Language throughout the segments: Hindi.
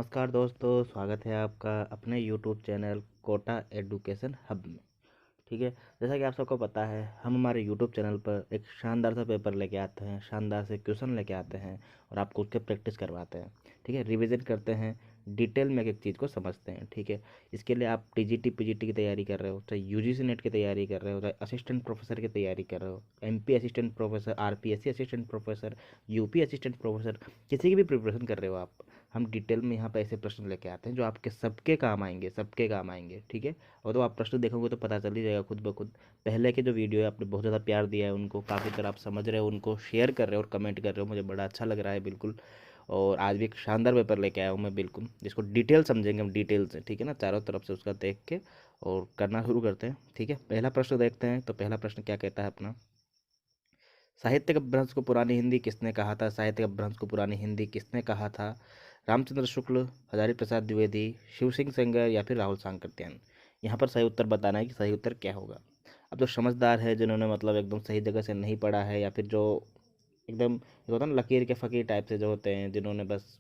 नमस्कार दोस्तों, स्वागत है आपका अपने YouTube channel Kota education hub में। ठीक है। जैसा कि आप सबको पता है, हम हमारे यूट्यूब चैनल पर एक शानदार सा पेपर लेके आते हैं, शानदार से क्वेश्चन लेके आते हैं और आपको उसके प्रैक्टिस करवाते हैं। ठीक है, रिवीजन करते हैं, डिटेल में एक एक चीज़ को समझते हैं। ठीक है। इसके लिए आप टीजीटी पीजीटी की तैयारी कर रहे हो, चाहे यूजीसी नेट की तैयारी कर रहे हो, चाहे असिस्टेंट प्रोफेसर की तैयारी कर रहे हो, MP assistant professor, RPSC assistant professor, UP assistant professor, किसी की भी प्रिपरेशन कर रहे हो आप, हम डिटेल में यहाँ पे ऐसे प्रश्न लेके आते हैं जो आपके सबके काम आएंगे, सबके काम आएंगे। ठीक है। और तो आप प्रश्न देखोगे तो पता चल ही जाएगा खुद ब खुद। पहले के जो वीडियो है आपने बहुत ज़्यादा प्यार दिया है उनको, काफ़ी तरह आप समझ रहे हो, उनको शेयर कर रहे हो और कमेंट कर रहे हो, मुझे बड़ा अच्छा लग रहा है बिल्कुल। और आज भी एक शानदार पेपर लेके आया हूँ मैं बिल्कुल, जिसको डिटेल समझेंगे हम, डिटेल से। ठीक है ना, चारों तरफ से उसका देख के और करना शुरू करते हैं। ठीक है, पहला प्रश्न देखते हैं। तो पहला प्रश्न क्या कहता है अपना, साहित्य का अपभ्रंश को पुरानी हिंदी किसने कहा था? साहित्य का अपभ्रंश को पुरानी हिंदी किसने कहा था? रामचंद्र शुक्ल, हजारी प्रसाद द्विवेदी, शिव सिंह सेंगर या फिर राहुल सांकृत्यायन। यहाँ पर सही उत्तर बताना है कि सही उत्तर क्या होगा। अब जो समझदार है, जिन्होंने मतलब एकदम सही जगह से नहीं पढ़ा है, या फिर जो एकदम ये होता है ना लकीर के फकीर टाइप से जो होते हैं, जिन्होंने बस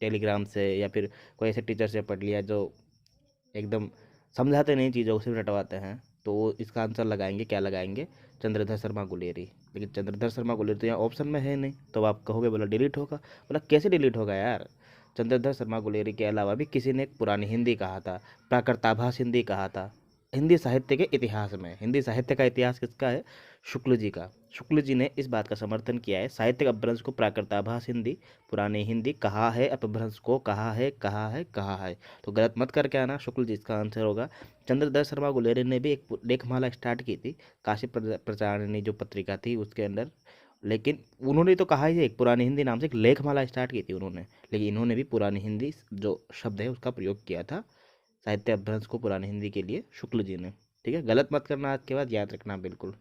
टेलीग्राम से या फिर कोई ऐसे टीचर से पढ़ लिया जो एकदम समझाते नहीं, चीज़ों को सिर्फ रटवाते हैं, तो वो इसका आंसर लगाएंगे, क्या लगाएंगे? चंद्रधर शर्मा गुलेरी। लेकिन चंद्रधर शर्मा गुलेरी तो यहाँ ऑप्शन में है नहीं, तो आप कहोगे बोला डिलीट होगा। बोला कैसे डिलीट होगा यार? चंद्रधर शर्मा गुलेरी के अलावा भी किसी ने एक पुरानी हिंदी कहा था, प्राकृताभास हिंदी कहा था। हिंदी साहित्य के इतिहास में, हिंदी साहित्य का इतिहास किसका है? शुक्ल जी का। शुक्ल जी ने इस बात का समर्थन किया है, साहित्यिक अपभ्रंश को प्राकृताभास हिंदी, पुरानी हिंदी कहा है, अपभ्रंश को कहा है, कहा है, कहा है। तो गलत मत करके आना, शुक्ल जी इसका आंसर होगा। चंद्रधर शर्मा गुलेरी ने भी एक लेखमाला स्टार्ट की थी, काशी प्रचारिणी जो पत्रिका थी उसके अंदर। लेकिन उन्होंने तो कहा ही है, एक पुरानी हिंदी नाम से एक लेखमाला स्टार्ट की थी उन्होंने, लेकिन इन्होंने भी पुरानी हिंदी जो शब्द है उसका प्रयोग किया था साहित्य अपभ्रंश को पुरानी हिंदी के लिए, शुक्ल जी ने। ठीक है, गलत मत करना, आज के बाद याद रखना बिल्कुल।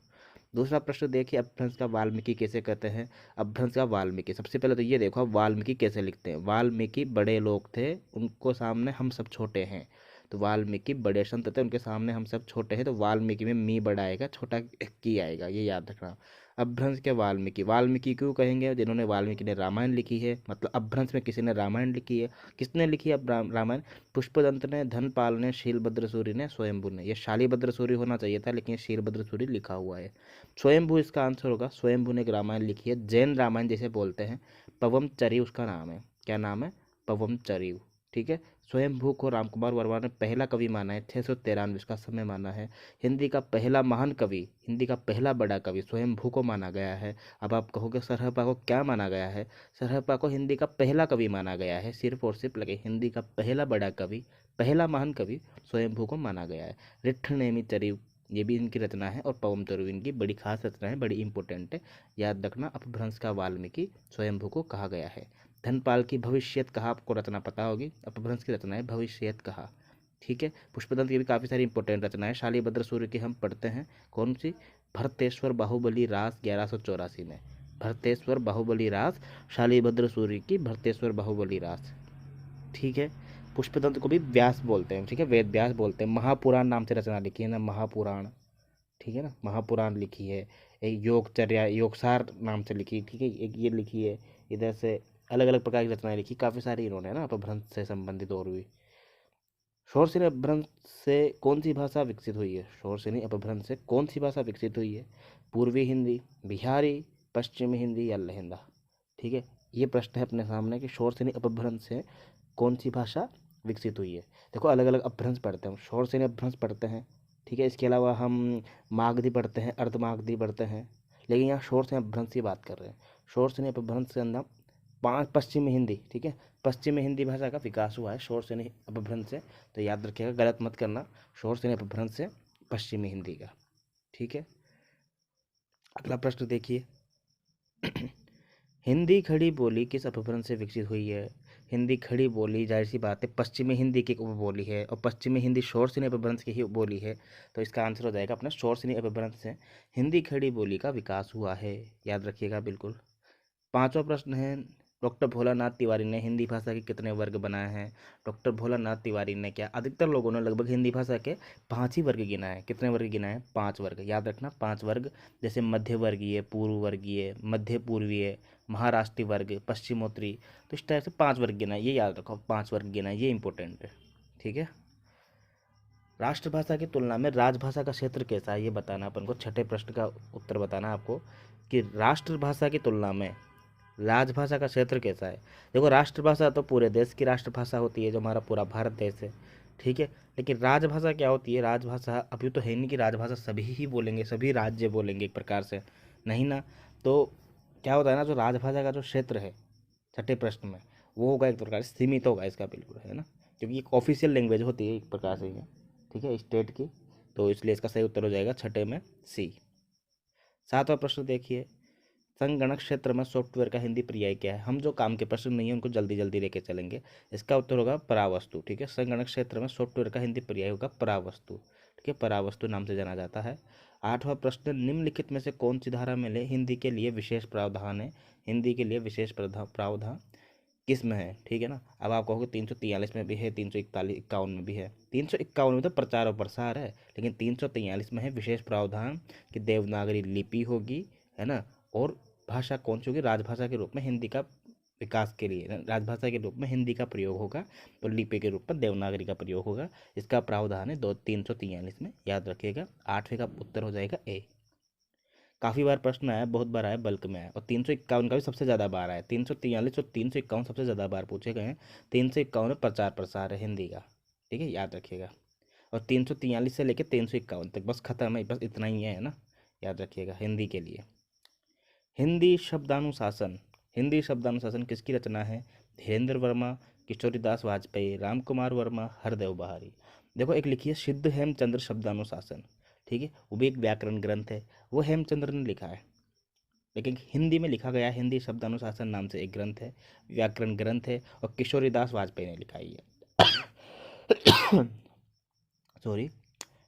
दूसरा प्रश्न देखिए, अपभ्रंश का वाल्मीकि कैसे कहते हैं? अपभ्रंश का वाल्मीकि, सबसे पहले तो ये देखो आप वाल्मीकि कैसे लिखते हैं। वाल्मीकि बड़े लोग थे, उनको सामने हम सब छोटे हैं। तो वाल्मीकि बड़े संत थे, उनके सामने हम सब छोटे हैं, तो वाल्मीकि में मी बड़ा आएगा, छोटा की आएगा, ये याद रखना। अपभ्रंश के वाल्मीकि, वाल्मीकि क्यों कहेंगे? जिन्होंने, वाल्मीकि ने रामायण लिखी है, मतलब अपभ्रंश में किसी ने रामायण लिखी है। किसने लिखी है अब रामायण? पुष्पदंत ने, धनपाल ने, शीलभद्र सूरी ने, स्वयंभू ने। ये शालीभद्र सूरी होना चाहिए था, लेकिन ये शीलभद्र सूरी लिखा हुआ है। स्वयंभू इसका आंसर होगा। स्वयंभू ने एक रामायण लिखी है, जैन रामायण जिसे बोलते हैं, पवम चरी उसका नाम है। क्या नाम है? पवम चरी। ठीक है। स्वयंभू को रामकुमार वर्मा ने पहला कवि माना है, 693 का समय माना है। हिंदी का पहला महान कवि, हिंदी का पहला बड़ा कवि स्वयंभू को माना गया है। अब आप कहोगे सरहपा को क्या माना गया है? सरहपा को हिंदी का पहला कवि माना गया है, सिर्फ और सिर्फ लगे हिंदी का पहला बड़ा कवि, पहला महान कवि स्वयंभू को माना गया है। रिट्ठ नेमी चरी, ये भी इनकी रचना है, और पवम चरू इनकी बड़ी खास रचना है, बड़ी इंपॉर्टेंट है, याद रखना। अपभ्रंश का वाल्मीकि स्वयंभू को कहा गया है। धनपाल की भविष्यत कहा, आपको रचना पता होगी, अपभ्रंश की रचना है भविष्यत कहा। ठीक है। पुष्पदंत की भी काफ़ी सारी इंपॉर्टेंट रचना है। शालीभद्र सूर्य की हम पढ़ते हैं, कौन सी? भरतेश्वर बाहुबली रास 1184 में। भरतेश्वर बाहुबली रास, शालीभद्र सूर्य की भरतेश्वर बाहुबली रास। ठीक है। पुष्पदंत को भी व्यास बोलते हैं, ठीक है, वेद व्यास बोलते हैं। महापुराण नाम से रचना लिखी है ना, महापुराण। ठीक है ना, महापुराण लिखी है। एक योगचर्या, योगसार नाम से लिखी, ठीक है, एक ये लिखी है। इधर से अलग अलग प्रकार की रचनाएं लिखी, काफ़ी सारी इन्होंने ना अपभ्रंश से संबंधित और भी। शोरसेनी अपभ्रंश से कौन सी भाषा विकसित हुई है? शोरसेनी अपभ्रंश से कौन सी भाषा विकसित हुई है? पूर्वी हिंदी, बिहारी, पश्चिमी हिंदी या लहेंदा? ठीक है, ये प्रश्न है अपने सामने कि शोरसेनी अपभ्रंश से कौन सी भाषा विकसित हुई है। देखो अलग अलग अपभ्रंश पढ़ते हैं हम, शोरसेनी अपभ्रंश पढ़ते हैं, ठीक है, इसके अलावा हम मागधी पढ़ते हैं, अर्धमागधी पढ़ते हैं, लेकिन यहाँ शोरसेनी अपभ्रंश की बात कर रहे हैं। शोरसेनी अपभ्रंश के अंदर पाँच, पश्चिमी हिंदी, ठीक है, पश्चिमी हिंदी भाषा का विकास हुआ है शोरसेनी अपभ्रंश से। तो याद रखिएगा, गलत मत करना, शोरसेनी अपभ्रंश से पश्चिमी हिंदी का। ठीक है। अगला प्रश्न देखिए, हिंदी खड़ी बोली किस अपभ्रंश से विकसित हुई है? हिंदी खड़ी बोली जाहिर सी बात है पश्चिमी हिंदी की उपबोली है, और पश्चिमी हिंदी शोरसेनी अपभ्रंश की ही उपबोली है, तो इसका आंसर हो जाएगा अपना शोरसेनी अपभ्रंश से हिंदी खड़ी बोली का विकास हुआ है, याद रखिएगा बिल्कुल। पांचवा प्रश्न है, डॉक्टर भोलानाथ तिवारी ने हिंदी भाषा के कितने वर्ग बनाए हैं? डॉक्टर भोलानाथ तिवारी ने क्या, अधिकतर लोगों ने लगभग हिंदी भाषा के 5 ही वर्ग गिनाए हैं। कितने वर्ग गिनाए हैं? 5 वर्ग, याद रखना 5 वर्ग। जैसे मध्य वर्गीय, पूर्व वर्गीय, मध्य पूर्वीय, महाराष्ट्रीय वर्ग, पश्चिमोत्तरी, तो इस टाइप से 5 वर्ग गिनाए, ये याद रखो, 5 वर्ग गिनाए, ये इंपॉर्टेंट है। ठीक है। राष्ट्रभाषा की तुलना में राजभाषा का क्षेत्र कैसा है, ये बताना अपन को। छठे प्रश्न का उत्तर बताना आपको कि राष्ट्रभाषा की तुलना में राजभाषा का क्षेत्र कैसा है। देखो, राष्ट्रभाषा तो पूरे देश की राष्ट्रभाषा होती है, जो हमारा पूरा भारत देश है, ठीक है। लेकिन राजभाषा क्या होती है? राजभाषा अभी तो है नहीं कि राजभाषा सभी ही बोलेंगे, सभी राज्य बोलेंगे एक प्रकार से, नहीं ना। तो क्या होता है ना, जो राजभाषा का जो क्षेत्र है छठे प्रश्न में, वो होगा एक प्रकार से सीमित होगा इसका, बिल्कुल, है ना, क्योंकि एक ऑफिशियल लैंग्वेज होती है एक प्रकार से ये, ठीक है, स्टेट की। तो इसलिए इसका सही उत्तर हो जाएगा छठे में सी। 7वां प्रश्न देखिए, संगणक क्षेत्र में सॉफ्टवेयर का हिंदी पर्याय क्या है? हम जो काम के प्रश्न नहीं है उनको जल्दी जल्दी लेके चलेंगे। इसका उत्तर होगा परावस्तु। ठीक है, संगणक क्षेत्र में सॉफ्टवेयर का हिंदी पर्याय होगा परावस्तु। ठीक है, परावस्तु नाम से जाना जाता है। 8वां प्रश्न, निम्नलिखित में से कौन सी धारा में ले हिंदी के लिए विशेष प्रावधान है? हिंदी के लिए विशेष प्रावधान किस में है? ठीक है ना। अब आप कहोगे 343 में भी है, 351 में भी है। 351 में तो प्रचार और प्रसार है, लेकिन 343 में है विशेष प्रावधान कि देवनागरी लिपि होगी, है ना, और भाषा कौन सी होगी? राजभाषा के रूप में हिंदी का विकास के लिए राजभाषा के रूप में हिंदी का प्रयोग होगा, तो लिपि के रूप में देवनागरी का प्रयोग होगा। इसका प्रावधान है 343 में, याद रखिएगा। 8वें का उत्तर हो जाएगा ए। काफ़ी बार प्रश्न आया, बहुत बार आया, बल्क में आया, और 351 का भी सबसे ज़्यादा बार आया। 343 और 351 सबसे ज़्यादा बार पूछे गए हैं। 351 में प्रचार प्रसार है हिंदी का, ठीक है, याद रखिएगा। और 343 से लेकर 351 तक बस खत्म है, बस इतना ही है ना, याद रखिएगा हिंदी के लिए। हिंदी शब्दानुशासन, हिंदी शब्दानुशासन किसकी रचना है? धीरेन्द्र वर्मा, किशोरीदास वाजपेयी, राम कुमार वर्मा, हरदेव बहारी। देखो, एक लिखी है सिद्ध हेमचंद्र शब्दानुशासन, ठीक है, वो भी एक व्याकरण ग्रंथ है, वो हेमचंद्र ने लिखा है, लेकिन हिंदी में लिखा गया हिंदी शब्दानुशासन नाम से एक ग्रंथ है, व्याकरण ग्रंथ है, और किशोरीदास वाजपेयी ने लिखा है। सॉरी,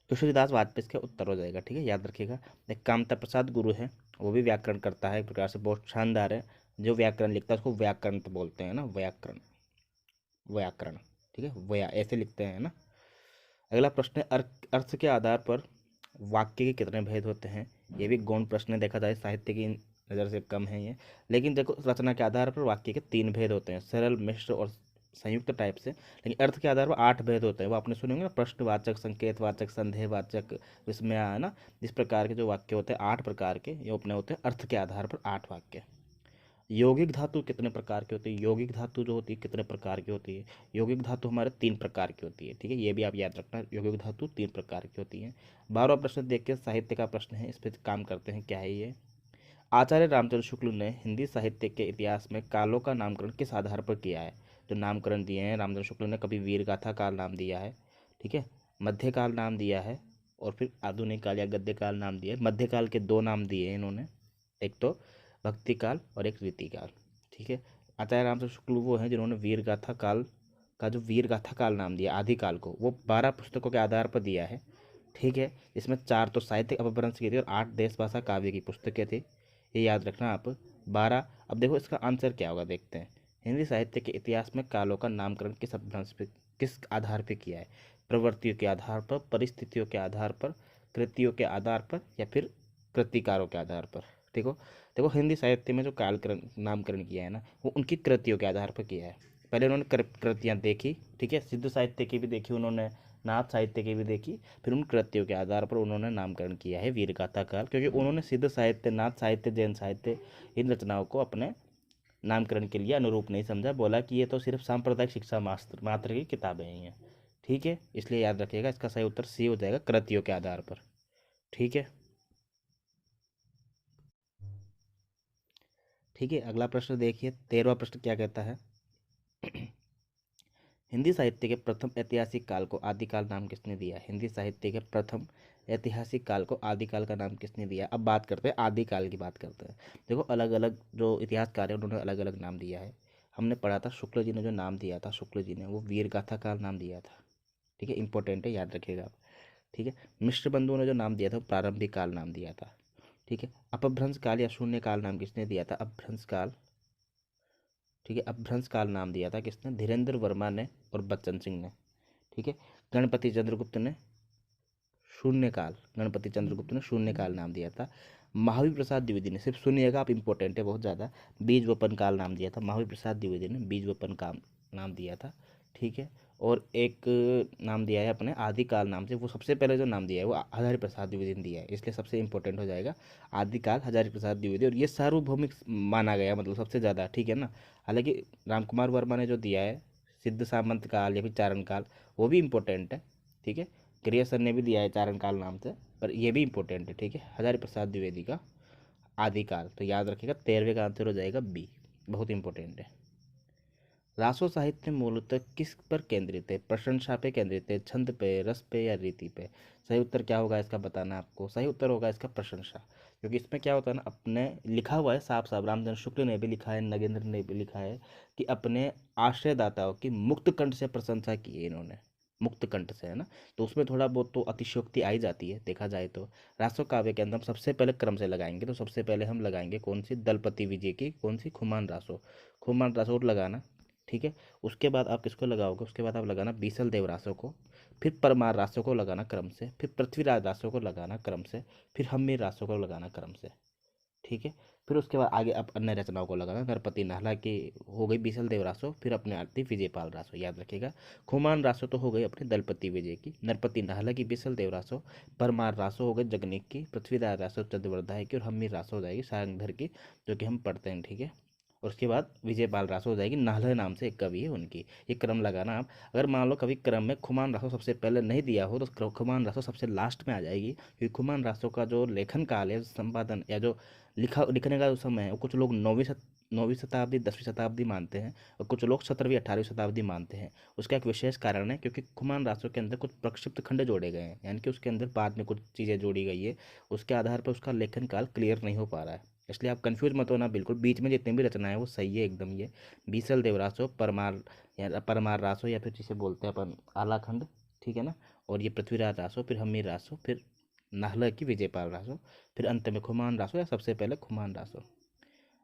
किशोरीदास वाजपेयी इसका उत्तर हो जाएगा, ठीक है, याद रखिएगा। एक कामता प्रसाद गुरु है, वो भी व्याकरण करता है, एक प्रकार से बहुत शानदार है। जो व्याकरण लिखता है उसको व्याकरण तो बोलते हैं ना, व्याकरण, व्याकरण, ठीक है, व्या ऐसे लिखते हैं ना। अगला प्रश्न है, अर्थ के आधार पर वाक्य के कितने भेद होते हैं? ये भी गौण प्रश्न है, देखा जाए साहित्य की नज़र से कम है ये, लेकिन देखो, रचना के आधार पर वाक्य के 3 भेद होते हैं, सरल, मिश्र और संयुक्त टाइप से। लेकिन अर्थ के आधार पर 8 भेद होते हैं, वो आपने सुने होंगे ना, प्रश्नवाचक, संकेतवाचक, संदेहवाचक, इसमें आया ना। इस प्रकार के जो वाक्य होते हैं 8 प्रकार के, ये अपने होते हैं अर्थ के आधार पर 8 वाक्य। यौगिक धातु कितने प्रकार की होती है? यौगिक धातु जो होती है कितने प्रकार की होती है? यौगिक धातु हमारे 3 प्रकार की होती है, ठीक है, ये भी आप याद रखना, यौगिक धातु 3 प्रकार की होती है। 12वां प्रश्न देखिए, साहित्य का प्रश्न है, इस पर काम करते हैं, क्या है ये। आचार्य रामचंद्र शुक्ल ने हिंदी साहित्य के इतिहास में कालों का नामकरण किस आधार पर किया है? जो नामकरण दिए हैं रामचंद्र शुक्ल ने, कभी वीर गाथा काल नाम दिया है, ठीक है, मध्यकाल नाम दिया है, और फिर आधुनिक काल या गद्य काल नाम दिया है। मध्यकाल के 2 नाम दिए हैं इन्होंने, एक तो भक्ति काल और एक रीति काल, ठीक है। आचार्य रामचंद्र शुक्ल वो हैं जिन्होंने वीर गाथा काल का जो वीर गाथा काल नाम दिया आदिकाल को, वो 12 पुस्तकों के आधार पर दिया है, ठीक है। इसमें 4 तो साहित्यिक अपभ्रंश की थी और 8 देश भाषा काव्य की पुस्तकें थी, ये याद रखना आप। 12। अब देखो इसका आंसर क्या होगा, देखते हैं। हिंदी साहित्य के इतिहास में कालों का नामकरण किस अपभ्रंश पे, किस आधार पे किया है? प्रवृत्तियों के आधार पर, परिस्थितियों के आधार पर, कृतियों के आधार पर, या फिर कृतिकारों के आधार पर? देखो, देखो हिंदी साहित्य में जो कालकरण नामकरण किया है ना, वो उनकी कृतियों के आधार पर किया है। पहले उन्होंने कृतियाँ देखी, ठीक है, सिद्ध साहित्य की भी देखी उन्होंने, नाथ साहित्य की भी देखी, फिर उन कृतियों के आधार पर उन्होंने नामकरण किया है वीरगाथा काल, क्योंकि उन्होंने सिद्ध साहित्य, नाथ साहित्य, जैन साहित्य, इन रचनाओं को अपने नामकरण के लिए अनुरूप नहीं समझा, बोला कि ये तो सिर्फ सांप्रदायिक शिक्षा मात्र की किताबें ही हैं, ठीक है। इसलिए याद रखिएगा, इसका सही उत्तर सी हो जाएगा, कृतियों के आधार पर, ठीक है। ठीक है, अगला प्रश्न देखिए, 13वां प्रश्न क्या कहता है। हिंदी साहित्य के प्रथम ऐतिहासिक काल को आदिकाल नाम किसने दिया? हिंदी साहित्य के प्रथम ऐतिहासिक काल को आदिकाल का नाम किसने दिया? अब बात करते हैं आदिकाल की, बात करते हैं। देखो, अलग अलग जो इतिहासकार हैं उन्होंने अलग अलग नाम दिया है। हमने पढ़ा था शुक्ल जी ने जो नाम दिया था, शुक्ल जी ने वो वीर गाथा काल नाम दिया था, ठीक है, इंपॉर्टेंट है, याद रखिएगा आप, ठीक है। मिश्र बंधुओं ने जो नाम दिया था वो प्रारंभिक काल नाम दिया था, ठीक है। अपभ्रंश काल या शून्य काल नाम किसने दिया था? अपभ्रंश काल ठीक है। अपभ्रंश काल नाम दिया था किसने? धीरेन्द्र वर्मा ने और बच्चन सिंह ने। ठीक है। गणपति चंद्रगुप्त ने शून्यकाल, गणपति चंद्रगुप्त ने शून्यकाल नाम दिया था। महावीर प्रसाद द्विवेदी ने, सिर्फ सुनिएगा आप, इंपॉर्टेंट है बहुत ज़्यादा, बीज वपन काल नाम दिया था। महावीर प्रसाद द्विवेदी ने बीज वपन काल नाम दिया था। ठीक है। और एक नाम दिया है अपने आदिकाल नाम से, वो सबसे पहले जो नाम दिया है वो हजारी प्रसाद द्विवेदी ने दिया है, इसलिए सबसे इंपॉर्टेंट हो जाएगा आदिकाल हजारी प्रसाद द्विवेदी। और ये सार्वभौमिक माना गया, मतलब सबसे ज़्यादा। ठीक है ना। हालांकि रामकुमार वर्मा ने जो दिया है सिद्ध सामंत काल या फिर चारण काल, वो भी इम्पोर्टेंट है। ठीक है। क्रिया सर ने भी दिया है चारण काल नाम से, पर ये भी इंपॉर्टेंट है। ठीक है। हजारी प्रसाद द्विवेदी का आदिकाल, तो याद रखिएगा 13वें का आंसर हो जाएगा बी, बहुत इंपॉर्टेंट है। रासो साहित्य मूलतः किस पर केंद्रित है? प्रशंसा पे केंद्रित है, छंद पे, रस पे या रीति पे? सही उत्तर क्या होगा इसका बताना आपको। सही उत्तर होगा इसका प्रशंसा, क्योंकि इसमें क्या होता है ना, अपने लिखा हुआ है साफ साफ, रामचंद्र शुक्ल ने भी लिखा है, नगेंद्र ने भी लिखा है कि अपने आश्रयदाताओं की मुक्त कंठ से प्रशंसा की है इन्होंने, मुक्त कंठ से, है ना। तो उसमें थोड़ा बहुत तो अतिशयोक्ति आई जाती है देखा जाए तो। रासो काव्य के अंदर हम सबसे पहले क्रम से लगाएंगे, तो सबसे पहले हम लगाएंगे कौन सी? दलपति विजय की कौन सी? खुमान रासो। खुमान रासो लगाना। ठीक है। उसके बाद आप किसको लगाओगे? उसके बाद आप लगाना बीसल देव रासो को, फिर परमार रासो को लगाना क्रम से, फिर पृथ्वीराज रासो को लगाना क्रम से, फिर हम्मीर रासो को लगाना क्रम से। ठीक है। फिर उसके बाद आगे आप अन्य रचनाओं को लगाना। नरपति नाहला की हो गई बीसल देव रासो, फिर अपने आरती विजयपाल रासो, याद रखिएगा। खुमान रासो तो हो गई अपने दलपति विजय की, नरपति नाहला की बीसल देव रासो, परमार रासो हो गई जगनीक की, पृथ्वीराज रासो चंद्रवर्धा की, और हम्मीर रासो हो जाएगी सारंगधर की, जो कि हम पढ़ते हैं। ठीक है। और उसके बाद विजयपाल रासो हो जाएगी, नाहला नाम से एक कवि है उनकी। ये क्रम लगाना आप। अगर मान लो कभी क्रम में खुमान रासो सबसे पहले नहीं दिया हो तो खुमान रासो सबसे लास्ट में आ जाएगी, क्योंकि खुमान रासो का जो लेखन काल है, संपादन या जो लिखने का जो समय है, वो कुछ लोग नौवीं शताब्दी 10वीं शताब्दी मानते हैं, और कुछ लोग 17वीं 18वीं शताब्दी मानते हैं। उसका एक विशेष कारण है, क्योंकि खुमान रासो के अंदर कुछ प्रक्षिप्त खंड जोड़े गए हैं, यानी कि उसके अंदर बाद में कुछ चीज़ें जोड़ी गई है, उसके आधार पर उसका लेखन काल क्लियर नहीं हो पा रहा है। इसलिए आप कंफ्यूज मत होना बिल्कुल, बीच में जितनी भी रचना है वो सही है एकदम। ये बीसल देवरासो, परमार या परमार रासो, या फिर जिसे बोलते हैं अपन आलाखंड, ठीक है ना। और ये पृथ्वीराज रासो, फिर हमीर रासो, फिर नाहला की विजयपाल रासो, फिर अंत में खुमान रासो, या सबसे पहले खुमान रासो।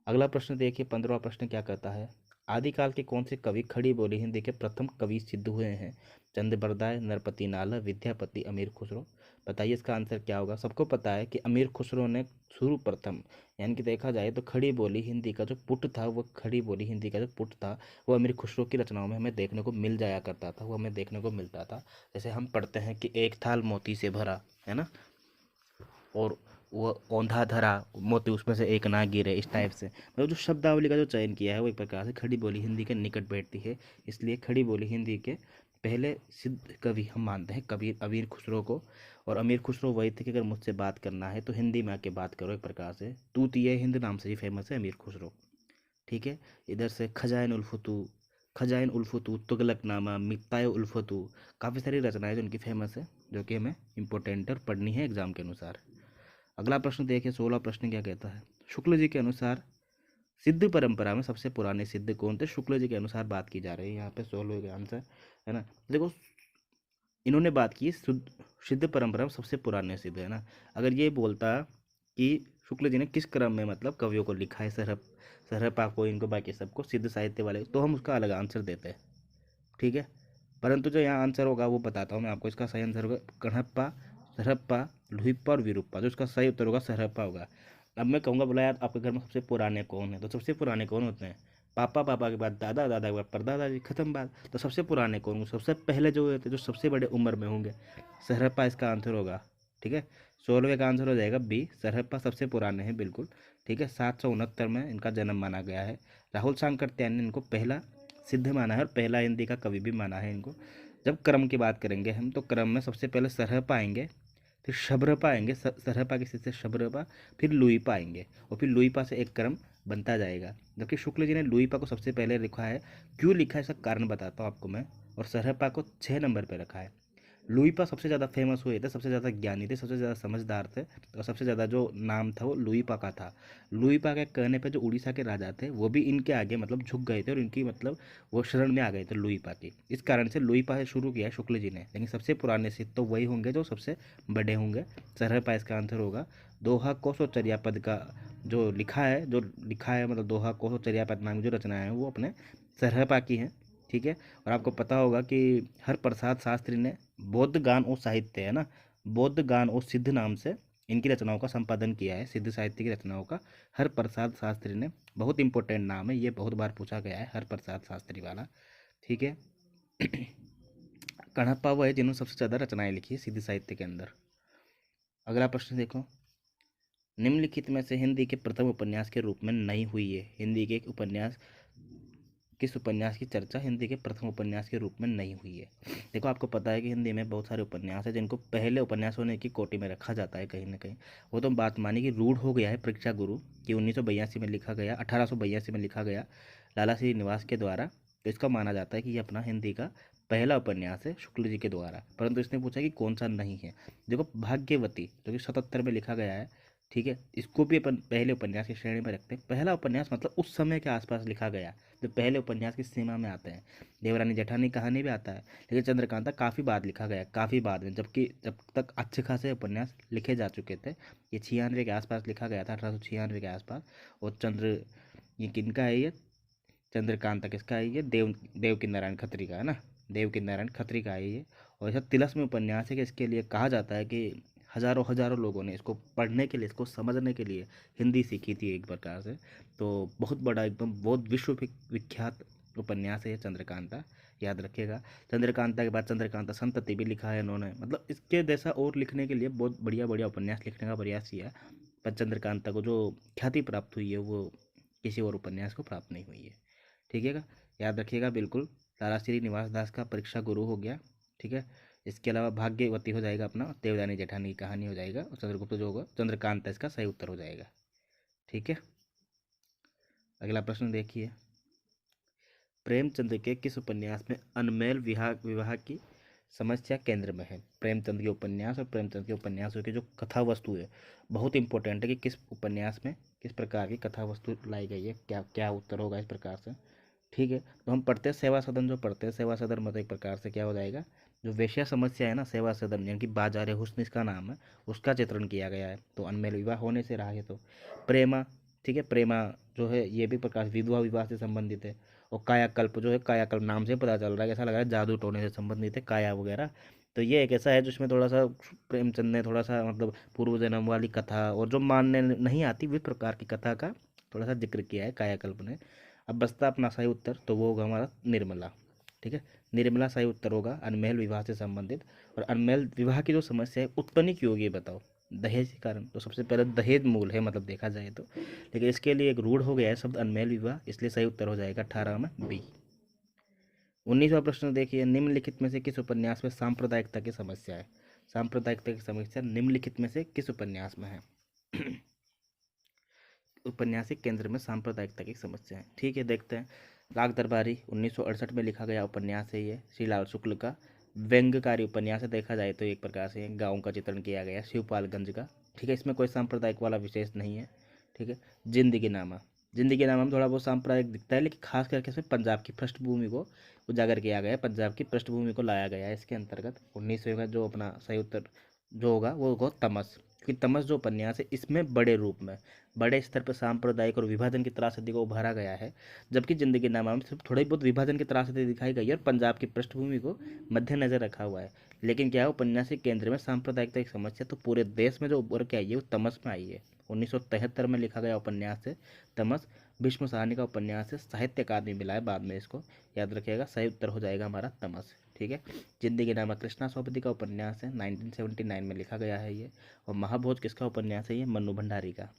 अगला प्रश्न देखिए, 15वां प्रश्न क्या कहता है? आदिकाल के कौन से कवि खड़ी बोली हिंदी के प्रथम कवि सिद्ध हुए हैं? चंद बरदाय, नरपति नाला, विद्यापति, अमीर खुसरो। बताइए इसका आंसर क्या होगा। सबको पता है कि अमीर खुसरो ने शुरू प्रथम, यानी कि देखा जाए तो खड़ी बोली हिंदी का जो पुट था, वो खड़ी बोली हिंदी का जो पुट था वो अमीर खुसरो की रचनाओं में हमें देखने को मिल जाया करता था, वो हमें देखने को मिलता था। जैसे हम पढ़ते हैं कि एक थाल मोती से भरा, है ना, और वो औंधा धरा मोती उसमें से एक ना गिरे, इस टाइप से। मतलब जो शब्दावली का जो चयन किया है वो एक प्रकार से खड़ी बोली हिंदी के निकट बैठती है, इसलिए खड़ी बोली हिंदी के पहले सिद्ध कवि हम मानते हैं कबीर अमीर खुसरो को। और अमीर खुसरो वही थे कि अगर मुझसे बात करना है तो हिंदी में आके बात करो, एक प्रकार से तूतिए हिंद नाम से ही फेमस है अमीर खुसरो। ठीक है। इधर से खजाइन उल्फतू, तुगलकनामा, मिक्ताय उल्फतू, काफ़ी सारी रचनाएं जो उनकी फेमस है, जो कि हमें इंपॉर्टेंट और पढ़नी है एग्जाम के अनुसार। अगला प्रश्न देखिए, 16 प्रश्न क्या कहता है? शुक्ल जी के अनुसार सिद्ध परंपरा में सबसे पुराने सिद्ध कौन थे? शुक्ल जी के अनुसार बात की जा रही है यहाँ पे, 16 का आंसर, है ना। देखो, इन्होंने बात की सिद्ध परंपरा में सबसे पुराने सिद्ध, है ना। अगर ये बोलता कि शुक्ल जी ने किस क्रम में मतलब कवियों को लिखा है, सरहपा को, इनको, बाकी सबको, सिद्ध साहित्य वाले, तो हम उसका अलग आंसर देते हैं। ठीक है। परंतु जो यहाँ आंसर होगा वो बताता हूँ मैं आपको। इसका सही आंसर होगा कणप्पा, सरहप्पा, लोहिप्पा और विरूपा। जो इसका सही उत्तर होगा सरहप्पा होगा। अब मैं कहूँगा, बोला यार आपके घर में सबसे पुराने कौन है, तो सबसे पुराने कौन होते हैं? पापा, पापा के बाद दादा, दादा के बाद परदादा जी, खत्म बात। तो सबसे पुराने कौन होंगे? सबसे पहले जो होते, जो सबसे बड़े उम्र में होंगे, सरहप्पा इसका आंसर होगा। ठीक है। 16वें का आंसर हो जाएगा बी, सरहप्पा सबसे पुराने हैं बिल्कुल। ठीक है। 769 में इनका जन्म माना गया है। राहुल सांकृत्यायन ने इनको पहला सिद्ध माना है और पहला हिंदी का कवि भी माना है इनको। जब क्रम की बात करेंगे हम, तो क्रम में सबसे पहले सरहपा आएंगे, फिर शबरपा आएंगे, सरहपा की स्थिति से शबरपा, फिर लुईपा आएंगे, और फिर लुईपा से एक क्रम बनता जाएगा। जबकि शुक्ल जी ने लुईपा को सबसे पहले लिखा है। क्यों लिखा है इसका कारण बताता हूँ आपको मैं। और सरहपा को 6 नंबर पर रखा है। लुईपा सबसे ज़्यादा फेमस हुए थे, सबसे ज़्यादा ज्ञानी थे, सबसे ज़्यादा समझदार थे, और सबसे ज़्यादा जो नाम था वो लुईपा का था। लुईपा के कहने पे जो उड़ीसा के राजा थे वो भी इनके आगे मतलब झुक गए थे, और इनकी मतलब वो शरण में आ गए थे लुईपा की। इस कारण से लुईपा से शुरू किया है शुक्ल जी ने, लेकिन सबसे पुराने सिद्ध तो वही होंगे जो सबसे बड़े होंगे। सरहपा इसका आंसर होगा। दोहा कोसो चर्यापद का जो लिखा है मतलब दोहा कोह चर्या पदनाम में जो रचनाएं हैं वो अपने सरहपा की हैं। ठीक है। और आपको पता होगा कि हरप्रसाद शास्त्री ने बौद्ध गान और साहित्य है ना, बौद्ध गान और सिद्ध नाम से इनकी रचनाओं का संपादन किया है, सिद्ध साहित्य की रचनाओं का हरप्रसाद शास्त्री ने। बहुत इंपॉर्टेंट नाम है ये, बहुत बार पूछा गया है हरप्रसाद शास्त्री वाला। ठीक है। कणप्पा वो है जिन्होंने सबसे ज़्यादा रचनाएं लिखी है सिद्ध साहित्य के अंदर। अगला प्रश्न देखो, निम्नलिखित में से हिंदी के प्रथम उपन्यास के रूप में नहीं हुई है। हिंदी के एक उपन्यास, किस उपन्यास की चर्चा हिंदी के प्रथम उपन्यास के रूप में नहीं हुई है। देखो आपको पता है कि हिंदी में बहुत सारे उपन्यास हैं जिनको पहले उपन्यास होने की कोटि में रखा जाता है कहीं ना कहीं। वो तो बात मानी कि रूढ़ हो गया है परीक्षा गुरु कि 1982 में लिखा गया, 1882 में लिखा गया लाला श्रीनिवास के द्वारा। तो इसका माना जाता है कि ये अपना हिंदी का पहला उपन्यास है शुक्ल जी के द्वारा। परंतु इसने पूछा कि कौन सा नहीं है। देखो भाग्यवती जो कि 77 में लिखा गया है, ठीक है, इसको भी अपन पहले उपन्यास की श्रेणी में रखते हैं। पहला उपन्यास मतलब उस समय के आसपास लिखा गया जो पहले उपन्यास की सीमा में आते हैं। देवरानी जेठानी कहानी भी आता है, लेकिन चंद्रकांता काफ़ी बाद लिखा गया, काफ़ी बाद में, जबकि जब तक अच्छे खासे उपन्यास लिखे जा चुके थे। ये 96 के आसपास लिखा गया था, 1896 के आसपास। और ये किनका है ये चंद्रकांता, किसका है ये देवकी नारायण खत्री का है ना, देवकी नारायण खत्री का है ये। और ऐसा तिलस्म उपन्यास है कि इसके लिए कहा जाता है कि हजारों हजारों लोगों ने इसको पढ़ने के लिए, इसको समझने के लिए हिंदी सीखी थी एक प्रकार से। तो बहुत बड़ा एकदम बहुत विख्यात उपन्यास है ये चंद्रकांता, याद रखिएगा। चंद्रकांता के बाद चंद्रकांता संतति भी लिखा है इन्होंने, मतलब इसके जैसा और लिखने के लिए बहुत बढ़िया बढ़िया उपन्यास लिखने का प्रयास किया। पर चंद्रकांता को जो ख्याति प्राप्त हुई है वो किसी और उपन्यास को प्राप्त नहीं हुई है। ठीक है, याद रखिएगा बिल्कुल। लाला श्रीनिवास दास का परीक्षा गुरु हो गया। ठीक है। इसके अलावा भाग्यवती हो जाएगा अपना, देवदानी जेठानी की कहानी हो जाएगा, और चंद्रगुप्त जो होगा चंद्रकांत इसका सही उत्तर हो जाएगा। ठीक है। अगला प्रश्न देखिए, प्रेमचंद के किस उपन्यास में अनमेल विवाह की समस्या केंद्र में है। प्रेमचंद के उपन्यास और प्रेमचंद के उपन्यासों की जो कथा वस्तु है बहुत इंपॉर्टेंट है कि किस उपन्यास में किस प्रकार की कथा वस्तु लाई गई है, क्या क्या उत्तर होगा इस प्रकार से। ठीक है। तो हम पढ़ते हैं सेवा सदन, जो पढ़ते हैं सेवा सदन मतलब एक प्रकार से क्या हो जाएगा, जो वेश्या समस्या है ना, सेवा सदन यानी कि बाजार हुस्न इसका नाम है, उसका चित्रण किया गया है। तो अनमेल विवाह होने से रहा है। तो प्रेमा, ठीक है, प्रेमा जो है ये भी प्रकार विधवा विवाह से संबंधित है। और कायाकल्प जो है, कायाकल्प नाम से पता चल रहा है, ऐसा लग रहा है जादू टोने से संबंधित है काया वगैरह। तो ये एक ऐसा है जिसमें थोड़ा सा प्रेमचंद ने थोड़ा सा मतलब पूर्व जन्म वाली कथा और जो मानने नहीं आती वे प्रकार की कथा का थोड़ा सा जिक्र किया है कायाकल्प ने। अब बचता अपना सही उत्तर, तो वो होगा हमारा निर्मला। ठीक है, निर्मला सही उत्तर होगा अनमेल विवाह से संबंधित। और अनमेल विवाह की जो समस्या है उत्पन्न क्यों होगी ये बताओ। दहेज के कारण। तो सबसे पहले दहेज मूल है मतलब देखा जाए तो, लेकिन इसके लिए एक रूढ़ हो गया है शब्द अनमेल विवाह, इसलिए सही उत्तर हो जाएगा 18 में बी। 19वां प्रश्न देखिए, निम्नलिखित में से किस उपन्यास में सांप्रदायिकता की समस्या है। सांप्रदायिकता की समस्या निम्नलिखित में से किस उपन्यास में है। उपन्यासिक केंद्र में सांप्रदायिकता की समस्या है। ठीक है, देखते हैं। राग दरबारी 1968 में लिखा गया उपन्यास है ये, श्रीलाल शुक्ल का व्यंग्यकारी उपन्यास है। देखा जाए तो एक प्रकार से गाँव का चित्रण किया गया शिवपालगंज का। ठीक है, इसमें कोई सांप्रदायिक वाला विशेष नहीं है। ठीक है। जिंदगी नामा, जिंदगी नामा में थोड़ा बहुत सांप्रदायिक दिखता है, लेकिन खास करके इसमें पंजाब की पृष्ठभूमि को उजागर किया गया है, पंजाब की पृष्ठभूमि को लाया गया है इसके अंतर्गत। 1900 का जो अपना सही उत्तर जो होगा वो होगा तमस, क्योंकि तमस जो उपन्यास है इसमें बड़े रूप में बड़े स्तर पर सांप्रदायिक और विभाजन की त्रासदी को उभारा गया है। जबकि जिंदगी नामा में सिर्फ थोड़ी बहुत विभाजन की त्रासदी दिखाई गई है और पंजाब की पृष्ठभूमि को मद्देनजर रखा हुआ है। लेकिन क्या है, उपन्यासिक केंद्र में सांप्रदायिकता की समस्या तो पूरे देश में जो उभर के आई है वो तमस में आई है। 1973 में लिखा गया उपन्यास है तमस, भीष्म साहनी का उपन्यास है, साहित्य अकादमी मिला है बाद में इसको, याद रखिएगा। सही उत्तर हो जाएगा हमारा तमस। ठीक है। जिंदगी नामा कृष्णा सौपदी का उपन्यास है, 1979 में लिखा गया है ये। और महाभोज किसका उपन्यास है, ये मन्नू भंडारी का।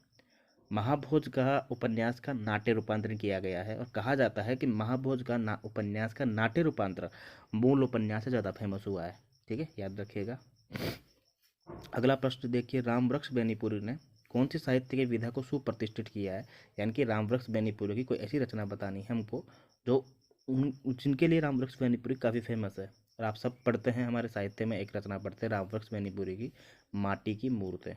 महाभोज का उपन्यास का नाट्य रूपांतरण किया गया है, और कहा जाता है कि महाभोज का उपन्यास का नाट्य रूपांतरण मूल उपन्यास से ज़्यादा फेमस हुआ है। ठीक है, याद रखिएगा। अगला प्रश्न देखिए, रामवृक्ष बेनीपुरी ने कौन सी साहित्य की विधा को सुप्रतिष्ठित किया है। यानी कि रामवृक्ष बेनीपुरी की कोई ऐसी रचना बतानी है हमको जो जिनके लिए रामवृक्ष बेनीपुरी काफ़ी फेमस है। और आप सब पढ़ते हैं हमारे साहित्य में एक रचना पढ़ते हैं रामवृक्ष बेनीपुरी की, माटी की मूर्तें।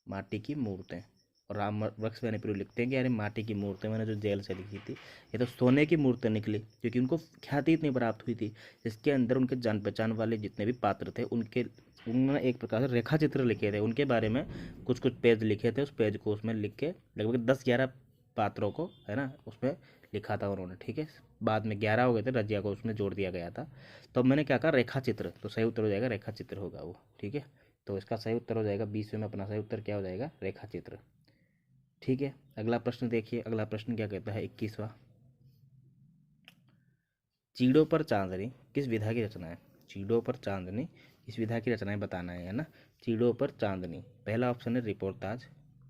माटी की मूर्तें, और राम वृक्ष मैंने पूरी लिखते हैं कि अरे माटी की मूर्ति मैंने जो जेल से लिखी थी ये तो सोने की मूर्ति निकली, क्योंकि उनको ख्याति इतनी प्राप्त हुई थी। इसके अंदर उनके जान पहचान वाले जितने भी पात्र थे उनके उन्होंने एक प्रकार से रेखा चित्र लिखे थे उनके बारे में, कुछ कुछ पेज लिखे थे, उस पेज को उसमें लिख के लगभग 10-11 पात्रों को है ना उसमें लिखा था उन्होंने। ठीक है, बाद में 11 हो गए थे, रजिया को उसमें जोड़ दिया गया था। तो मैंने क्या कहा, रेखा चित्र, तो सही उत्तर हो जाएगा रेखा चित्र होगा वो। ठीक है, तो इसका सही उत्तर हो जाएगा 20वें में अपना सही उत्तर क्या हो जाएगा, रेखा चित्र। ठीक है, अगला प्रश्न देखिए, अगला प्रश्न क्या कहता है 21वां। चीड़ों पर चांदनी किस विधा की रचना है। चीड़ों पर चांदनी इस विधा की रचनाएं बताना है ना। चीड़ों पर चांदनी, पहला ऑप्शन है रिपोर्टाज,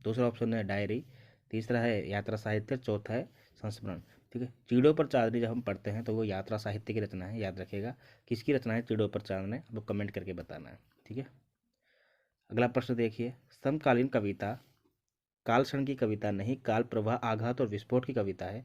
दूसरा ऑप्शन है डायरी, तीसरा है यात्रा साहित्य, चौथा है संस्मरण। ठीक है, चीड़ों पर चांदनी जब हम पढ़ते हैं तो वो यात्रा साहित्य की रचना है, याद रखिएगा। किसकी रचना है चीड़ों पर चांदनी, वो कमेंट करके बताना है। ठीक है, अगला प्रश्न देखिए, समकालीन कविता काल क्षण की कविता नहीं, काल प्रवाह, आघात और विस्फोट की कविता है,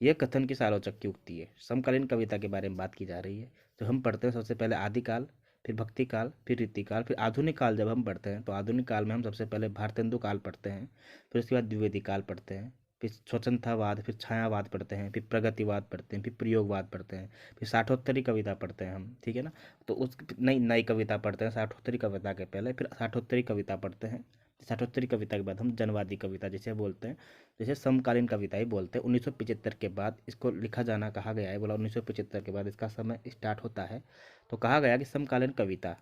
यह कथन किस आलोचक की उक्ति है। समकालीन कविता के बारे में बात की जा रही है। तो हम पढ़ते हैं सबसे पहले आदिकाल, फिर भक्ति काल, फिर रीतिकाल, फिर आधुनिक काल। जब हम पढ़ते हैं तो आधुनिक काल में हम सबसे पहले भारतेंदु काल पढ़ते हैं, फिर उसके बाद द्विवेदी काल पढ़ते हैं, फिर स्वतंत्रतावाद, फिर छायावाद पढ़ते हैं, फिर प्रगतिवाद पढ़ते हैं, फिर प्रयोगवाद पढ़ते हैं, फिर साठोत्तरी कविता पढ़ते हैं हम। ठीक है ना, तो उस नई नई कविता पढ़ते हैं साठोत्तरी कविता के पहले, फिर साठोत्तरी कविता पढ़ते हैं। साठोत्तरी कविता के बाद हम जनवादी कविता जिसे बोलते हैं, जैसे समकालीन कविता ही बोलते हैं। 1975 के बाद इसको लिखा जाना कहा गया है, बोला 1975 के बाद इसका समय स्टार्ट होता है। तो कहा गया कि समकालीन कविता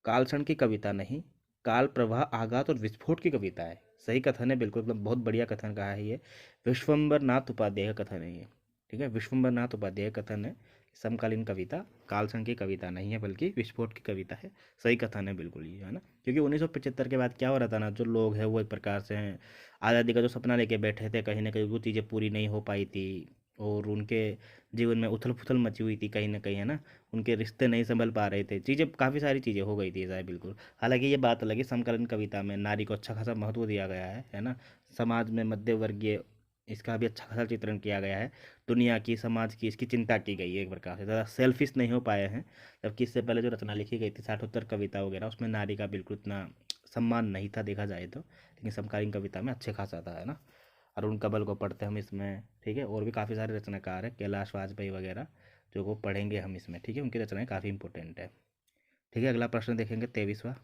काल क्षण की कविता नहीं, काल प्रवाह, आघात और विस्फोट की कविता है। सही कथन है, बिल्कुल एकदम बहुत बढ़िया कथन कहा है ये। विश्वम्बर नाथ उपाध्याय का कथन है ये। ठीक है, विश्वम्बर नाथ उपाध्याय का कथन है, समकालीन कविता काल क्षण की कविता नहीं है बल्कि विस्फोट की कविता है। सही कथन है बिल्कुल ये, है ना। क्योंकि 1975 के बाद क्या हो रहा था ना, जो लोग हैं वो एक प्रकार से हैं, आज़ादी का जो सपना लेके बैठे थे, कहीं ना कहीं वो चीज़ें पूरी नहीं हो पाई थी, और उनके जीवन में उथल पुथल मची हुई थी कहीं ना कहीं, है ना। उनके रिश्ते नहीं संभल पा रहे थे, चीज़ें काफ़ी सारी चीज़ें हो गई थी ऐसा है बिल्कुल। हालांकि ये बात अलग है, समकालीन कविता में नारी को अच्छा खासा महत्व दिया गया है ना। समाज में मध्य वर्गीय इसका भी अच्छा खासा चित्रण किया गया है, दुनिया की, समाज की, इसकी चिंता की गई है एक प्रकार से, ज़्यादा सेल्फिश नहीं हो पाए हैं। जबकि इससे पहले जो रचना लिखी गई थी साठोत्तर कविता वगैरह, उसमें नारी का बिल्कुल इतना सम्मान नहीं था देखा जाए तो, लेकिन समकालीन कविता में अच्छे खासा था, है ना। अरुण कबल को पढ़ते हैं हम इसमें। ठीक है, और भी काफ़ी सारे रचनाकार हैं, कैलाश वाजपेयी वगैरह, जो को पढ़ेंगे हम इसमें। ठीक है, उनकी रचनाएं काफ़ी इंपॉर्टेंट है। ठीक है, अगला प्रश्न देखेंगे 23वां।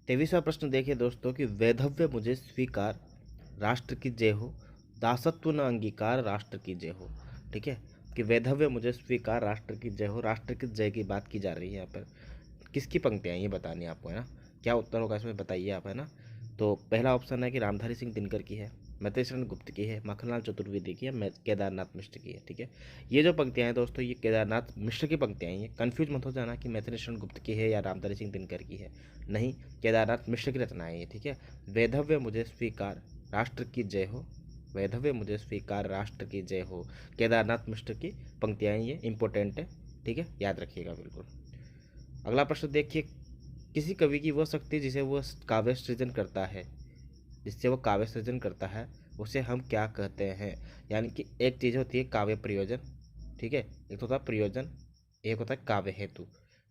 23वां प्रश्न देखिए दोस्तों कि वैधव्य मुझे स्वीकार, राष्ट्र की जय हो, दासत्व न अंगीकार, राष्ट्र की जय हो। ठीक है, कि वैधव्य मुझे स्वीकार, राष्ट्र की जय हो, राष्ट्र की जय की बात की जा रही है यहाँ पर। किसकी पंक्तियाँ ये बतानी है आपको, है ना। क्या उत्तर होगा इसमें बताइए आप, है ना। तो पहला ऑप्शन है कि रामधारी सिंह दिनकर की है, मैत्रेय गुप्त की है, मक्खनलाल चतुर्वेदी की है, केदारनाथ मिश्र की है। ठीक है, ये जो पंक्तियाँ हैं दोस्तों ये केदारनाथ मिश्र की पंक्तियाँ हैं। ये कन्फ्यूज मत हो जाना कि मैत्रेय गुप्त की है या रामधारी सिंह दिनकर की है, नहीं, केदारनाथ मिश्र की रचना है ये। ठीक है, वैधव्य मुझे स्वीकार, राष्ट्र की जय हो, वैधव्य मुझे स्वीकार, राष्ट्र की जय हो, केदारनाथ मिश्र की पंक्तियाँ ये इंपॉर्टेंट है। ठीक है, याद रखिएगा बिल्कुल। अगला प्रश्न देखिए, किसी कवि की वह शक्ति जिसे वह काव्य सृजन करता है, जिससे वो काव्य सृजन करता है उसे हम क्या कहते हैं। यानी कि एक चीज़ होती है काव्य प्रयोजन, ठीक है, एक तो होता है प्रयोजन, एक होता है काव्य हेतु।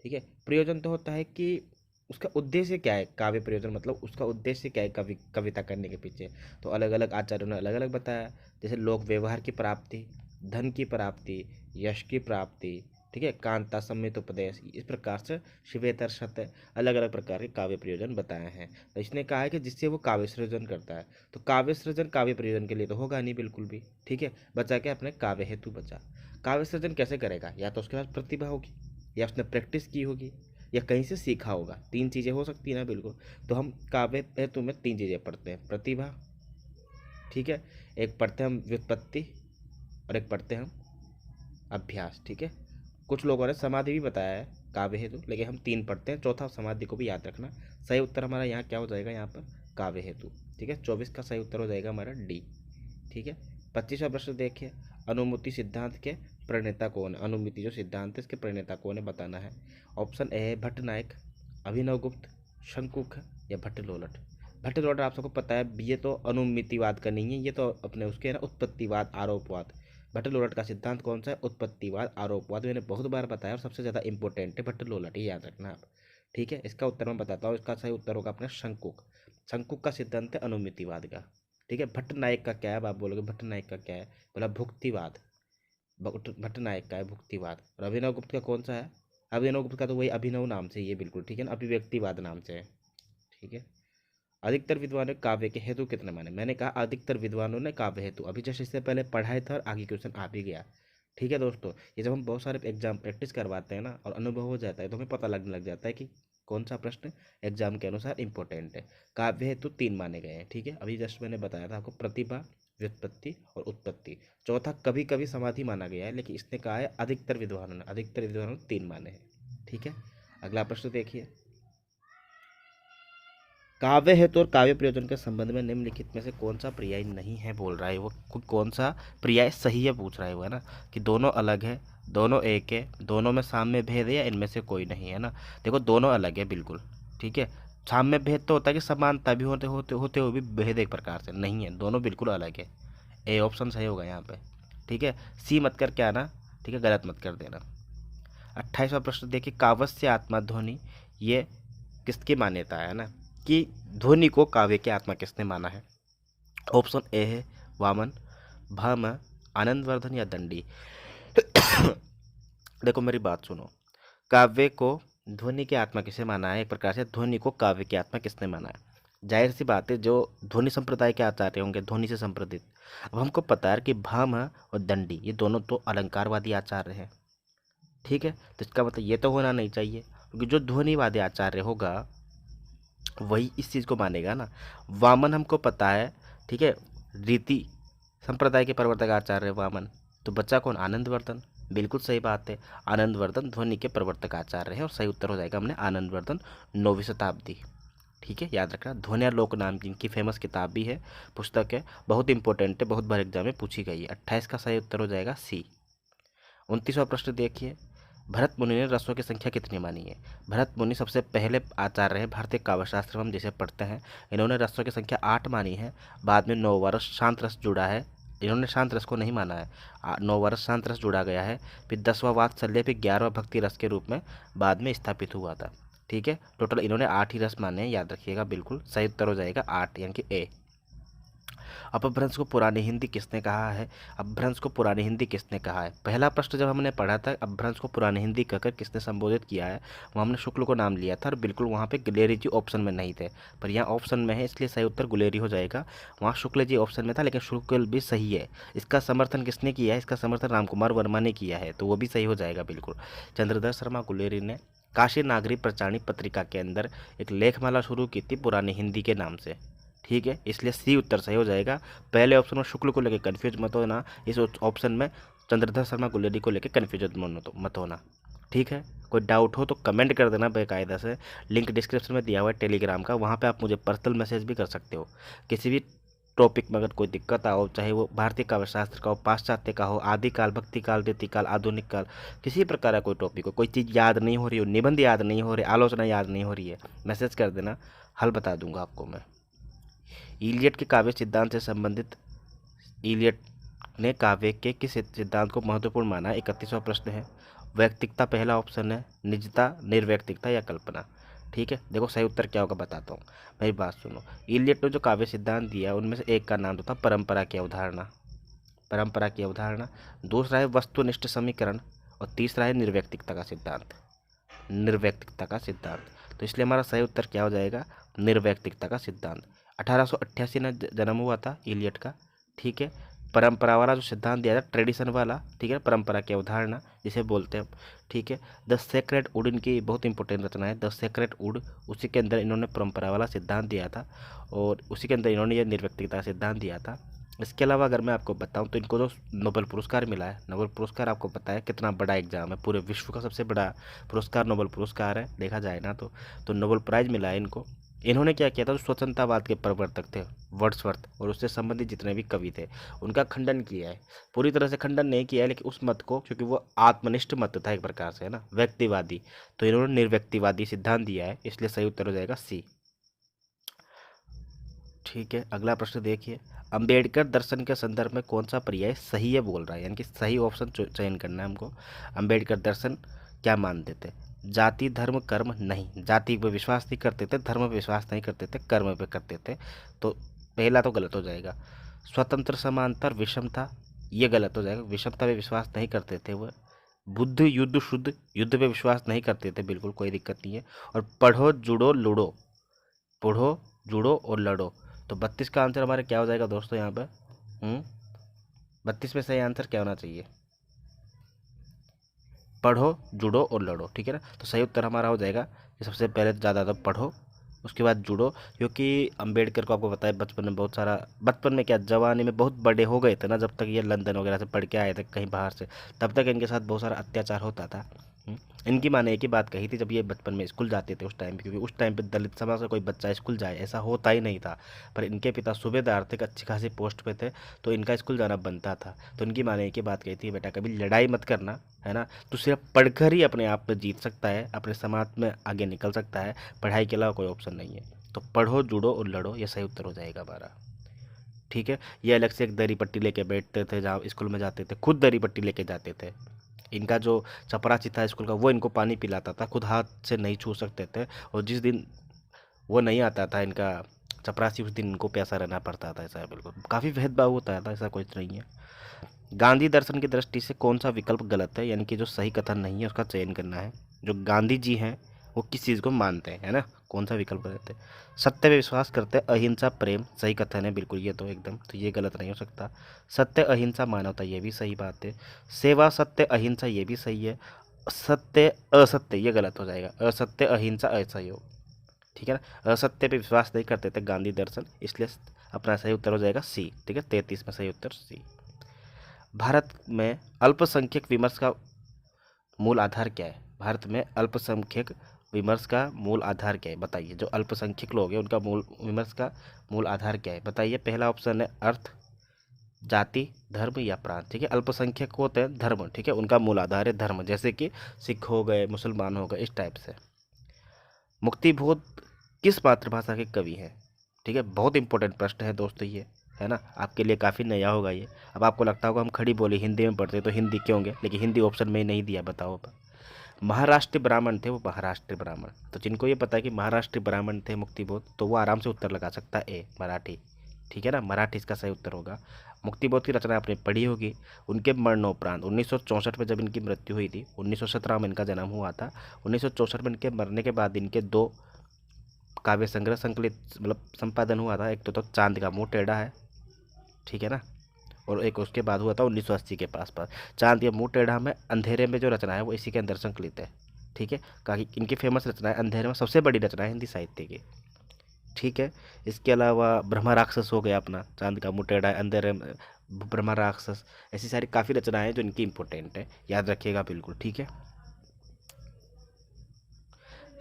ठीक है, प्रयोजन तो होता है कि उसका उद्देश्य क्या है, काव्य प्रयोजन मतलब उसका उद्देश्य क्या है कविता करने के पीछे। तो अलग अलग आचार्यों ने अलग अलग बताया, जैसे लोक व्यवहार की प्राप्ति, धन की प्राप्ति, यश की प्राप्ति, ठीक है, कांता सम्मित उपदेश, इस प्रकार से शिवेतर सत्य अलग अलग प्रकार के काव्य प्रयोजन बताए हैं। तो इसने कहा है कि जिससे वो काव्य सृजन करता है, तो काव्य सृजन काव्य प्रयोजन के लिए तो होगा नहीं बिल्कुल भी। ठीक है, बचा क्या अपने काव्य हेतु बचा। काव्य सृजन कैसे करेगा, या तो उसके पास प्रतिभा होगी, या उसने प्रैक्टिस की होगी, या कहीं से सीखा होगा, तीन चीज़ें हो सकती है ना बिल्कुल। तो हम काव्य हेतु में तीन चीज़ें पढ़ते हैं, प्रतिभा, ठीक है, एक पढ़ते हैं हम व्युत्पत्ति, और एक पढ़ते हैं हम अभ्यास। ठीक है, कुछ लोगों ने समाधि भी बताया है काव्य हेतु, लेकिन हम तीन पढ़ते हैं, चौथा समाधि को भी याद रखना। सही उत्तर हमारा यहाँ क्या हो जाएगा, यहाँ पर काव्य हेतु। ठीक है, 24 का सही उत्तर हो जाएगा हमारा डी। ठीक है, 25वां प्रश्न देखिए, अनुमिति सिद्धांत के प्रणेता कौन है। अनुमिति जो सिद्धांत है इसके प्रणेता कौन है बताना है। ऑप्शन ए है भट्ट नायक, अभिनव गुप्त, शंकुख या भट्ट लोलट। भट्ट लोलट आप सबको पता है, ये तो अनुमितिवाद का नहीं है, ये तो अपने उसके है ना उत्पत्तिवाद आरोपवाद। भट्ट लोलट का सिद्धांत कौन सा है, उत्पत्तिवाद आरोपवाद। मैंने बहुत बार बताया और सबसे ज़्यादा इंपॉर्टेंट है भट्ट लोलट, ये याद रखना आप। ठीक है, इसका उत्तर मैं बताता हूँ। इसका सही उत्तर होगा अपना शंकुक। शंकुक का सिद्धांत है अनुमितिवाद का। ठीक है, भट्ट नायक का क्या है? अब आप बोलोगे भट्ट नायक का क्या है, बोला भुक्तिवाद। भट्ट नायक का है भुक्तिवाद। और अभिनव गुप्त का कौन सा है? अभिनव गुप्त का तो वही अभिनव नाम से ही है, बिल्कुल ठीक है ना, अभिव्यक्तिवाद नाम से है। ठीक है। अधिकतर विद्वानों ने काव्य के हेतु कितने माने? मैंने कहा अधिकतर विद्वानों ने काव्य हेतु, अभी जस्ट इससे पहले पढ़ाया था और आगे क्वेश्चन आ भी गया। ठीक है दोस्तों, ये जब हम बहुत सारे एग्जाम प्रैक्टिस करवाते हैं ना और अनुभव हो जाता है तो हमें पता लगने लग जाता है कि कौन सा प्रश्न एग्जाम के अनुसार इंपॉर्टेंट है। काव्य हेतु 3 माने गए हैं। ठीक है, अभी जस्ट मैंने बताया था आपको, प्रतिभा, व्युत्पत्ति और उत्पत्ति। चौथा कभी कभी समाधि माना गया है, लेकिन इसने कहा है अधिकतर विद्वानों ने 3 माने हैं। ठीक है, अगला प्रश्न देखिए। काव्य हेतु और काव्य प्रयोजन के संबंध में निम्नलिखित में से कौन सा पर्याय नहीं है बोल रहा है वो, कौन सा पर्याय सही है पूछ रहा है वो, है ना, कि दोनों अलग है, दोनों एक है, दोनों में साम्य भेद है, या इनमें से कोई नहीं है ना। देखो दोनों अलग है बिल्कुल। ठीक है, साम्य भेद तो होता है कि समानता भी होते होते होते हुए भी भेद एक प्रकार से नहीं है, दोनों बिल्कुल अलग है। ए ऑप्शन सही होगा यहाँ पे। ठीक है, सी मत कर के आना, ठीक है, गलत मत कर देना। 28वां प्रश्न देखिए, काव्य आत्मा ध्वनि, ये किसकी मान्यता है ना, कि ध्वनि को काव्य की आत्मा किसने माना है? ऑप्शन ए है वामन, भाम, आनंदवर्धन या दंडी। देखो मेरी बात सुनो, काव्य को ध्वनि की आत्मा किसे माना है? एक प्रकार से ध्वनि को काव्य की आत्मा किसने माना है? जाहिर सी बात है, जो ध्वनि संप्रदाय के आचार्य होंगे, ध्वनि से संप्रदित। अब हमको पता है कि भाम और दंडी ये दोनों तो अलंकारवादी आचार्य हैं। ठीक है, तो इसका मतलब ये तो होना नहीं चाहिए, क्योंकि जो ध्वनिवादी आचार्य होगा वही इस चीज़ को मानेगा ना। वामन हमको पता है, ठीक है, रीति संप्रदाय के प्रवर्तक आचार्य वामन। तो बच्चा कौन? आनंदवर्धन। बिल्कुल सही बात है, आनंदवर्धन ध्वनि के प्रवर्तक आचार्य है, और सही उत्तर हो जाएगा हमने आनंदवर्धन, 9वीं शताब्दी। ठीक है, याद रखना, ध्वनि और लोक नाम की इनकी फेमस किताब भी है, पुस्तक है, बहुत इंपॉर्टेंट है, बहुत बार एग्जाम में पूछी गई है। 28 का सही उत्तर हो जाएगा सी। 29वां प्रश्न देखिए, भरत मुनि ने रसों की संख्या कितनी मानी है? भरत मुनि सबसे पहले आचार्य है भारतीय काव्यशास्त्र में, हम जिसे पढ़ते हैं। इन्होंने रसों की संख्या 8 मानी है। बाद में 9 वर्ष शांत रस जुड़ा है, इन्होंने शांत रस को नहीं माना है। 9 वर्ष शांत रस जुड़ा गया है। फिर 10वां वात्सल्य, फिर 11वां भक्ति रस के रूप में बाद में स्थापित हुआ था। ठीक है, टोटल इन्होंने 8 ही रस माने हैं, याद रखिएगा, बिल्कुल सही उत्तर हो जाएगा 8, यानी कि ए। अपभ्रंश को पुरानी हिंदी किसने कहा है? अपभ्रंश को पुरानी हिंदी किसने कहा है? पहला प्रश्न जब हमने पढ़ा था, अपभ्रंश को पुरानी हिंदी कहकर किसने संबोधित किया है, वहाँ हमने शुक्ल को नाम लिया था, और बिल्कुल वहाँ पे गुलेरी जी ऑप्शन में नहीं थे, पर यहाँ ऑप्शन में है, इसलिए सही उत्तर गुलेरी हो जाएगा। वहाँ शुक्ल जी ऑप्शन में था, लेकिन शुक्ल भी सही है। इसका समर्थन किसने किया है? इसका समर्थन रामकुमार वर्मा ने किया है, तो वो भी सही हो जाएगा बिल्कुल। चंद्रधर शर्मा गुलेरी ने काशी नागरी प्रचारणी पत्रिका के अंदर एक लेखमाला शुरू की थी पुरानी हिंदी के नाम से। ठीक है, इसलिए सी उत्तर सही हो जाएगा। पहले ऑप्शन में शुक्ल को लेकर कन्फ्यूज मत होना, इस ऑप्शन में चंद्रधर शर्मा गुलेरी को लेकर कन्फ्यूज मत होना। ठीक है, कोई डाउट हो तो कमेंट कर देना बेकायदा से। लिंक डिस्क्रिप्शन में दिया हुआ है टेलीग्राम का, वहाँ पे आप मुझे पर्सनल मैसेज भी कर सकते हो। किसी भी टॉपिक में अगर कोई दिक्कत आओ, चाहे वो भारतीय काव्यशास्त्र का हो, पाश्चात्य का हो, आदिकाल, भक्ति काल, रीति काल, आधुनिक काल, किसी प्रकार का कोई टॉपिक हो, कोई चीज़ याद नहीं हो रही हो, निबंध याद नहीं हो रही, आलोचना याद नहीं हो रही है, मैसेज कर देना, हल बता दूंगा आपको मैं। इलियट के काव्य सिद्धांत से संबंधित, इलियट ने काव्य के किस सिद्धांत को महत्वपूर्ण माना? 31वां प्रश्न है। वैयक्तिकता पहला ऑप्शन है, निजता, निर्वैयक्तिकता या कल्पना। ठीक है, देखो सही उत्तर क्या होगा बताता हूँ, मेरी बात सुनो। इलियट ने जो काव्य सिद्धांत दिया उनमें से एक का नाम तो था परंपरा की अवधारणा, परंपरा की अवधारणा। दूसरा है वस्तुनिष्ठ समीकरण, और तीसरा है निर्वैयक्तिकता का सिद्धांत, निर्वैयक्तिकता का सिद्धांत। तो इसलिए हमारा सही उत्तर क्या हो जाएगा? निर्वैयक्तिकता का सिद्धांत। 1888 में जन्म हुआ था इलियट का। ठीक है, परंपरा वाला जो सिद्धांत दिया था, ट्रेडिशन वाला, ठीक है, परंपरा की अवधारणा जिसे बोलते हैं। ठीक है, द सेक्रेड वुड इनकी बहुत इंपॉर्टेंट रचना है, द सेक्रेड वुड, उसी के अंदर इन्होंने परंपरा वाला सिद्धांत दिया था, और उसी के अंदर इन्होंने ये निर्वैयक्तिकता सिद्धांत दिया था। इसके अलावा अगर मैं आपको बताऊं तो इनको जो नोबेल पुरस्कार मिला है, नोबेल पुरस्कार आपको पता है कितना बड़ा एग्जाम है, पूरे विश्व का सबसे बड़ा पुरस्कार नोबेल पुरस्कार है देखा जाए ना तो नोबेल प्राइज मिला है इनको। इन्होंने क्या किया था, जो स्वतंत्रतावाद के प्रवर्तक थे वर्ड्सवर्थ और उससे संबंधित जितने भी कवि थे उनका खंडन किया है। पूरी तरह से खंडन नहीं किया है, लेकिन उस मत को, क्योंकि वो आत्मनिष्ठ मत था एक प्रकार से, है ना, व्यक्तिवादी, तो इन्होंने निर्व्यक्तिवादी सिद्धांत दिया है, इसलिए सही उत्तर हो जाएगा सी। ठीक है, अगला प्रश्न देखिए, अंबेडकर दर्शन के संदर्भ में कौन सा पर्याय सही है बोल रहा है, यानी कि सही ऑप्शन चयन करना है हमको। अंबेडकर दर्शन क्या मानते थे? जाति धर्म कर्म नहीं, जाति पे विश्वास नहीं करते थे, धर्म पे विश्वास नहीं करते थे, कर्म पे करते थे, तो पहला तो गलत हो जाएगा। स्वतंत्र समांतर विषम था, ये गलत हो जाएगा, विषमता पे विश्वास नहीं करते थे वो। बुद्ध युद्ध शुद्ध, युद्ध पे विश्वास नहीं करते थे, बिल्कुल कोई दिक्कत नहीं है। और पढ़ो जुड़ो लुड़ो, पढ़ो जुड़ो और लड़ो, तो 32 का आंसर हमारे क्या हो जाएगा दोस्तों यहाँ पे? 32 में सही आंसर क्या होना चाहिए? पढ़ो जुड़ो और लड़ो, ठीक है ना। तो सही उत्तर हमारा हो जाएगा कि सबसे पहले ज़्यादा तो पढ़ो, उसके बाद जुड़ो, क्योंकि अंबेडकर को आपको पता है बचपन में बहुत सारा, बचपन में क्या जवानी में बहुत बड़े हो गए थे ना, जब तक ये लंदन वगैरह से पढ़ के आए थे कहीं बाहर से, तब तक इनके साथ बहुत सारा अत्याचार होता था। इनकी माँ ने एक ही बात कही थी जब ये बचपन में स्कूल जाते थे उस टाइम पे, क्योंकि उस टाइम पे दलित समाज का कोई बच्चा स्कूल जाए ऐसा होता ही नहीं था, पर इनके पिता सूबेदार थे, अच्छी खासी पोस्ट पे थे, तो इनका स्कूल जाना बनता था। तो इनकी माँ ने एक ही बात कही थी, बेटा कभी लड़ाई मत करना, है ना, तो सिर्फ पढ़कर ही अपने आप में जीत सकता है, अपने समाज में आगे निकल सकता है, पढ़ाई के अलावा कोई ऑप्शन नहीं है। तो पढ़ो जुड़ो और लड़ो, ये सही उत्तर हो जाएगा हमारा, ठीक है। ये अलग से एक दरी पट्टी लेके बैठते थे, जहाँ स्कूल में जाते थे खुद दरी पट्टी लेके जाते थे। इनका जो चपरासी था स्कूल का, वो इनको पानी पिलाता था, खुद हाथ से नहीं छू सकते थे, और जिस दिन वो नहीं आता था इनका चपरासी, उस दिन इनको प्यासा रहना पड़ता था। ऐसा है, बिल्कुल काफ़ी भेदभाव होता था, ऐसा कुछ नहीं है। गांधी दर्शन की दृष्टि से कौन सा विकल्प गलत है, यानी कि जो सही कथन नहीं है उसका चयन करना है। जो गांधी जी हैं वो किस चीज़ को मानते हैं, है ना, कौन सा विकल्प गलत है? सत्य पे विश्वास करते हैं, अहिंसा प्रेम सही कथन है, बिल्कुल ये तो एकदम, तो ये गलत नहीं हो सकता। सत्य अहिंसा मानवता, ये भी सही बात है। सेवा सत्य अहिंसा, ये भी सही है। सत्य असत्य, ये गलत हो जाएगा, असत्य अहिंसा असहयोग, ठीक है ना। असत्य पे विश्वास नहीं करते थे गांधी दर्शन, इसलिए अपना सही उत्तर हो जाएगा सी, ठीक है, 33 में सही उत्तर सी। भारत में अल्पसंख्यक विमर्श का मूल आधार क्या है? भारत में अल्पसंख्यक विमर्श का मूल आधार क्या है, बताइए। जो अल्पसंख्यक लोग हैं उनका मूल विमर्श का मूल आधार क्या है, बताइए। पहला ऑप्शन है अर्थ, जाति, धर्म या प्रांत, ठीक है। अल्पसंख्यक होते हैं धर्म, ठीक है, उनका मूल आधार है धर्म, जैसे कि सिख हो गए, मुसलमान हो गए, इस टाइप से। मुक्तिबोध किस मातृभाषा के कवि हैं? ठीक है, बहुत इंपॉर्टेंट प्रश्न है दोस्तों ये, है ना, आपके लिए काफ़ी नया होगा ये। अब आपको लगता होगा हम खड़ी बोली हिंदी में पढ़ते तो हिंदी क्यों होंगे, लेकिन हिंदी ऑप्शन में ही नहीं दिया, बताओ अब। महाराष्ट्र ब्राह्मण थे वो, महाराष्ट्र ब्राह्मण, तो जिनको ये पता है कि महाराष्ट्र ब्राह्मण थे मुक्तिबोध, तो वो आराम से उत्तर लगा सकता है ए मराठी, ठीक है ना, मराठी इसका सही उत्तर होगा। मुक्तिबोध की रचना आपने पढ़ी होगी। उनके मरणोपरांत 1964 में जब इनकी मृत्यु हुई थी, 1917 में इनका जन्म हुआ था, 1964 में इनके मरने के बाद इनके दो काव्य संग्रह संकलित मतलब संपादन हुआ था। एक तो चांद का मुंह टेढ़ा है, ठीक है ना, और एक उसके बाद हुआ था 1980 के पास पास। चांद का मुंह टेढ़ा में अंधेरे में जो रचना है वो इसी के अंदर संकलित है, ठीक है। काफ़ी इनकी फेमस रचना है, अंधेरे में सबसे बड़ी रचना है हिंदी साहित्य की, ठीक है। इसके अलावा ब्रह्मा राक्षस हो गया अपना, चांद का मुंह टेढ़ा है, अंधेरे में ब्रह्मा राक्षस, ऐसी सारी काफ़ी रचनाएं हैं जो इनकी इंपॉर्टेंट है, याद रखिएगा बिल्कुल, ठीक है।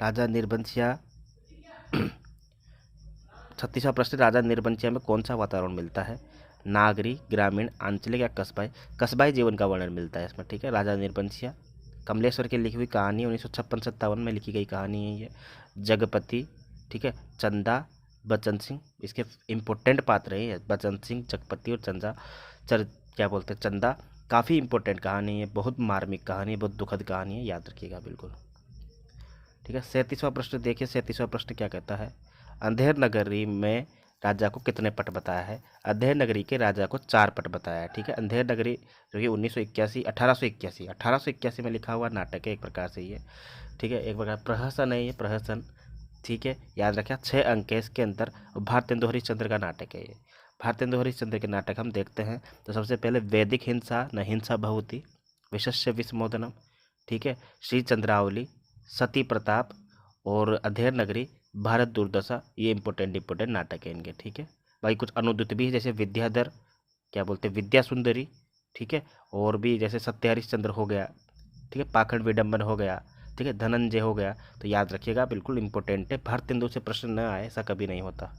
राजा निर्बंसिया 36वां प्रश्न, राजा निर्बंसिया में कौन सा वातावरण मिलता है? नागरिक, ग्रामीण, आंचलिक या कस्बाई? कस्बाई जीवन का वर्णन मिलता है इसमें, ठीक है। राजा निर्बंसिया कमलेश्वर की लिखी हुई कहानी, 1956-57 में लिखी गई कहानी है ये। जगपति, ठीक है, चंदा, बचन सिंह, इसके इम्पोर्टेंट पात्र हैं बचन सिंह, जगपति और चंदा, क्या बोलते हैं, चंदा। काफ़ी इंपॉर्टेंट कहानी है, बहुत मार्मिक कहानी है, बहुत दुखद कहानी है, याद रखिएगा बिल्कुल, ठीक है। 37वां प्रश्न देखिए, 37वां प्रश्न क्या कहता है? अंधेर नगरी में राजा को कितने पट बताया है? अंधेर नगरी के राजा को 4 पट बताया है, ठीक है। अंधेर नगरी जो कि 1881 में लिखा हुआ नाटक है एक प्रकार से ये, ठीक है, एक प्रकार प्रहसन है ये, प्रहसन, ठीक है, याद रखिए। 6 अंक है इसके अंदर। भारतेंदु हरिश्चंद्र का नाटक है ये। भारतेंदु हरिश्चंद्र के नाटक हम देखते हैं, तो सबसे पहले वैदिक हिंसा न हिंसा भवति, विशस्य विस्मोदनम, ठीक है, श्री चंद्रावली, सती प्रताप और अंधेर नगरी, भारत दुर्दशा, ये इंपॉर्टेंट नाटक है इनके, ठीक है। भाई कुछ अनुदित भी है, जैसे विद्याधर, क्या बोलते हैं, विद्या सुंदरी, ठीक है, और भी जैसे सत्य हरिश्चंद्र हो गया, ठीक है, पाखंड विडम्बन हो गया, ठीक है, धनंजय हो गया, तो याद रखिएगा बिल्कुल इंपॉर्टेंट है। भारतेंदु से प्रश्न न आए ऐसा कभी नहीं होता।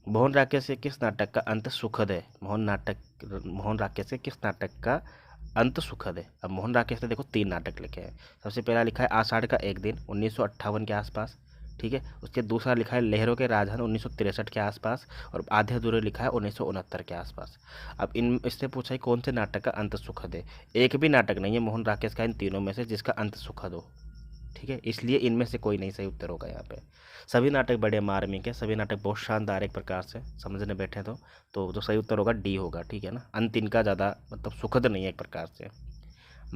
मोहन राकेश से किस नाटक का अंत सुखद है? मोहन राकेश से किस नाटक का अंत सुखद है? अब मोहन राकेश ने देखो 3 नाटक लिखे हैं। सबसे पहला लिखा है आषाढ़ का एक दिन, 1958 के आसपास, ठीक है। उसके दूसरा लिखा है लहरों के राजहंस 1963 के आसपास, और आधे अधूरे लिखा है 1969 के आसपास। अब इन इससे पूछा है कौन से नाटक का अंत सुखद है। एक भी नाटक नहीं है मोहन राकेश का इन तीनों में से जिसका अंत सुखद हो, ठीक है, इसलिए इनमें से कोई नहीं सही उत्तर होगा यहाँ पे। सभी नाटक बड़े मार्मिक है, सभी नाटक बहुत शानदार एक प्रकार से समझने बैठे तो जो सही उत्तर होगा डी होगा, ठीक है ना। अंत इनका ज़्यादा मतलब सुखद नहीं है एक प्रकार से।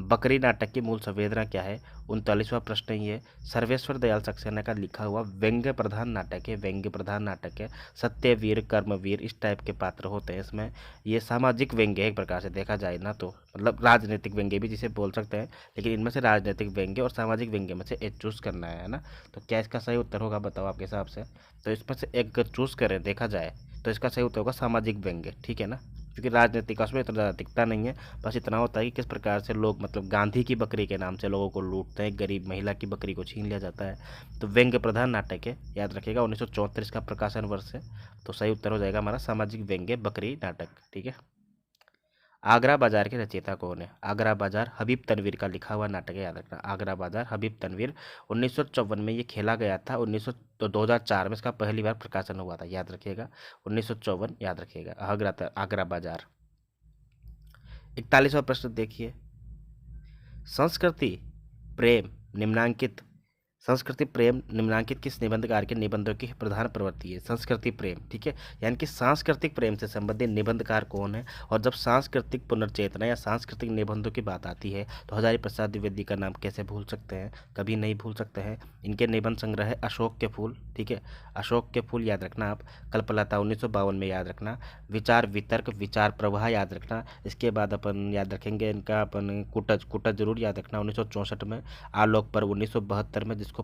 बकरी नाटक की मूल संवेदना क्या है, 39वां प्रश्न ये सर्वेश्वर दयाल सक्सेना का लिखा हुआ व्यंग्य प्रधान नाटक है, व्यंग्य प्रधान नाटक है। सत्यवीर कर्मवीर इस टाइप के पात्र होते हैं इसमें। ये सामाजिक व्यंग्य है एक प्रकार से देखा जाए ना, तो मतलब राजनीतिक व्यंग्य भी जिसे बोल सकते हैं, लेकिन इनमें से राजनीतिक व्यंग्य और सामाजिक व्यंग्य में से एक चूज करना है ना। तो क्या इसका सही उत्तर होगा बताओ आपके हिसाब से। तो इसमें से एक चूज करें देखा जाए तो इसका सही उत्तर होगा सामाजिक व्यंग्य, ठीक है ना। क्योंकि राजनीतिक उसमें इतना ज़्यादा दिखता नहीं है, बस इतना होता है कि किस प्रकार से लोग मतलब गांधी की बकरी के नाम से लोगों को लूटते हैं, गरीब महिला की बकरी को छीन लिया जाता है। तो व्यंग्य प्रधान नाटक है, याद रखिएगा 1934 का प्रकाशन वर्ष है। तो सही उत्तर हो जाएगा हमारा सामाजिक व्यंग्य बकरी नाटक, ठीक है। आगरा बाजार के रचयिता कौन है। आगरा बाजार हबीब तनवीर का लिखा हुआ नाटक है, याद रखना। आगरा बाजार हबीब तनवीर 1954 में ये खेला गया था। 2004 में इसका पहली बार प्रकाशन हुआ था, याद रखिएगा 1954, याद रखिएगा। आगरा बाजार। 41वां प्रश्न देखिए, संस्कृति प्रेम निम्नांकित संस्कृति प्रेम निम्नांकित किस निबंधकार के निबंधों की प्रधान प्रवृत्ति है। संस्कृति प्रेम, ठीक है, यानी कि सांस्कृतिक प्रेम से संबंधित निबंधकार कौन है। और जब सांस्कृतिक पुनर्चेतना या सांस्कृतिक निबंधों की बात आती है तो हजारी प्रसाद द्विवेदी का नाम कैसे भूल सकते हैं, कभी नहीं भूल सकते हैं। इनके निबंध संग्रह है अशोक के फूल, ठीक है, अशोक के फूल याद रखना आप। कल्पलता 1952 में याद रखना। विचार वितर्क विचार प्रवाह याद रखना। इसके बाद अपन याद रखेंगे इनका अपन कुटज कुटज जरूर याद रखना 1964 में। आलोक पर्व 1972 में जिसको